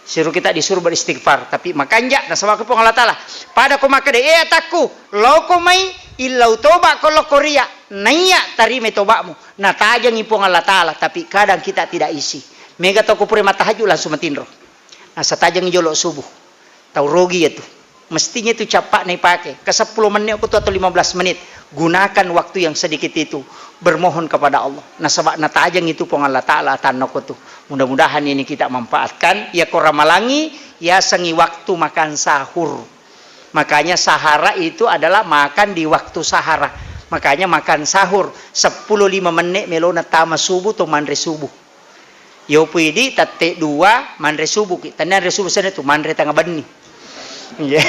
Suruh kita disuruh beristighfar. Tapi makanya nasabak ke Allah Ta'ala. Pada ko makade takku. Loko may illau toba ko lokoria. Naya tarime tobamu. Natajang ipong Allah Ta'ala. Tapi kadang kita tidak isi. Mega toko pure matahaju langsung matinro. Nasa tajang jolok subuh. Tahu rogi itu. Mestinya itu cepat nih pakai. Ke 10 menit atau 15 menit. Gunakan waktu yang sedikit itu. Bermohon kepada Allah. Nah sebab natajang itu pong Allah Ta'ala tanok itu. Mudah-mudahan ini kita manfaatkan. Ya koramalangi. Ya sengi waktu makan sahur. Makanya sahara itu adalah makan di waktu sahara. Makanya makan sahur. 10-5 menit melona tama subuh atau manre subuh. Yo pwede tate 2 manre subuh. Tanan re subuh sana itu manre tengah bani. Yeah.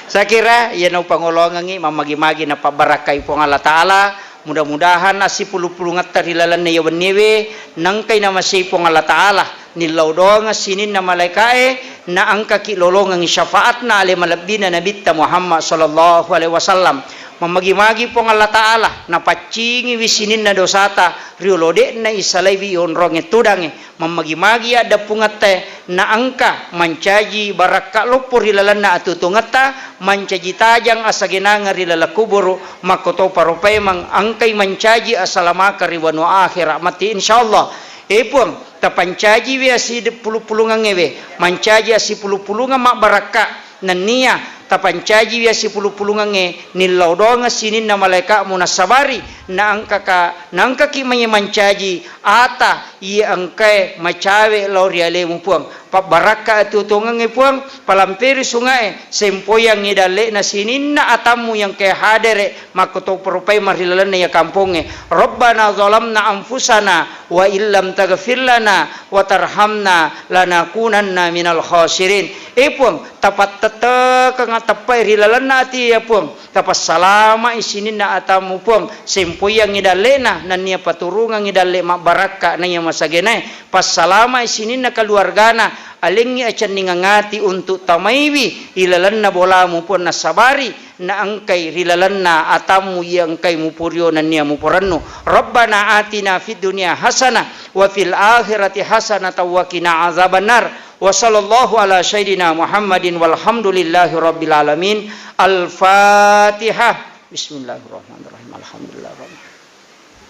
Saya kira ya no pangolongan ni mamagi-magi na pabarakai po Allah Ta'ala. Mudah-mudahan nasi pulu-pulu ngatar hilalan na yawan niwe nang kay na masay po Allah Ta'ala nilaw nga sinin na malaikae na ang kakilolongang syafaat na ali malabdi na nabita Muhammad sallallahu alaihi wasallam mamagi-magi pong Allah Ta'ala na pacingi wisinin na dosata riolode na isalay onronge tudange mamagi-magi ada pungate na angka mancaji baraka lopor hilalan na atutungata mancaji tajang asagenanga rilala kuburu makoto paropay mang angkay mancaji asalamaka riwano akhirat mati insyaallah epong tapancaji we asi pulungan ngewe mancaji asi pulungan mak baraka nania tapancaji we asi pulungan nge nilau doanga sinin na malaika munasabari na angka ki mancaji ata i angkai macawe lauriale mupuang pa baraka atutungan nge puang palampiri sungai sempoyang ngidale na sinin na atamu yang ke hadere makoto perupai marilalan na ya kampunge Rabbana zalamna anfusana wa illam taghfir lana wa tarhamna lanakunanna minal khasirin puang tapat tete kang tapai rilalan na ati ya puang tapas salama isinin na atamu puang sempoyang ngidale na nanya paturungan ngidale mak baraka na ya masagene pas salama isinin na keluargana alingi acan ningangati untuk tamaiwi ilalan na bolamu pun nasabari na angkai rilalan na atamu yang angkai mupuryo na niya mupuranno Rabbana atina fid dunya hasanah wa fil akhirati hasanah wa qina azabannar wa sallallahu ala sayyidina Muhammadin walhamdulillahi rabbil alamin al-fatihah bismillahirrahmanirrahim alhamdulillah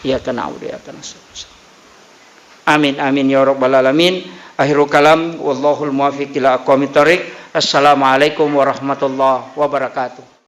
iyyaka na'budu wa iyyaka nasta'in amin amin ya rabbal alamin akhirul kalam wallahul muwaffiq ila aqwamit thoriq assalamualaikum warahmatullahi wabarakatuh.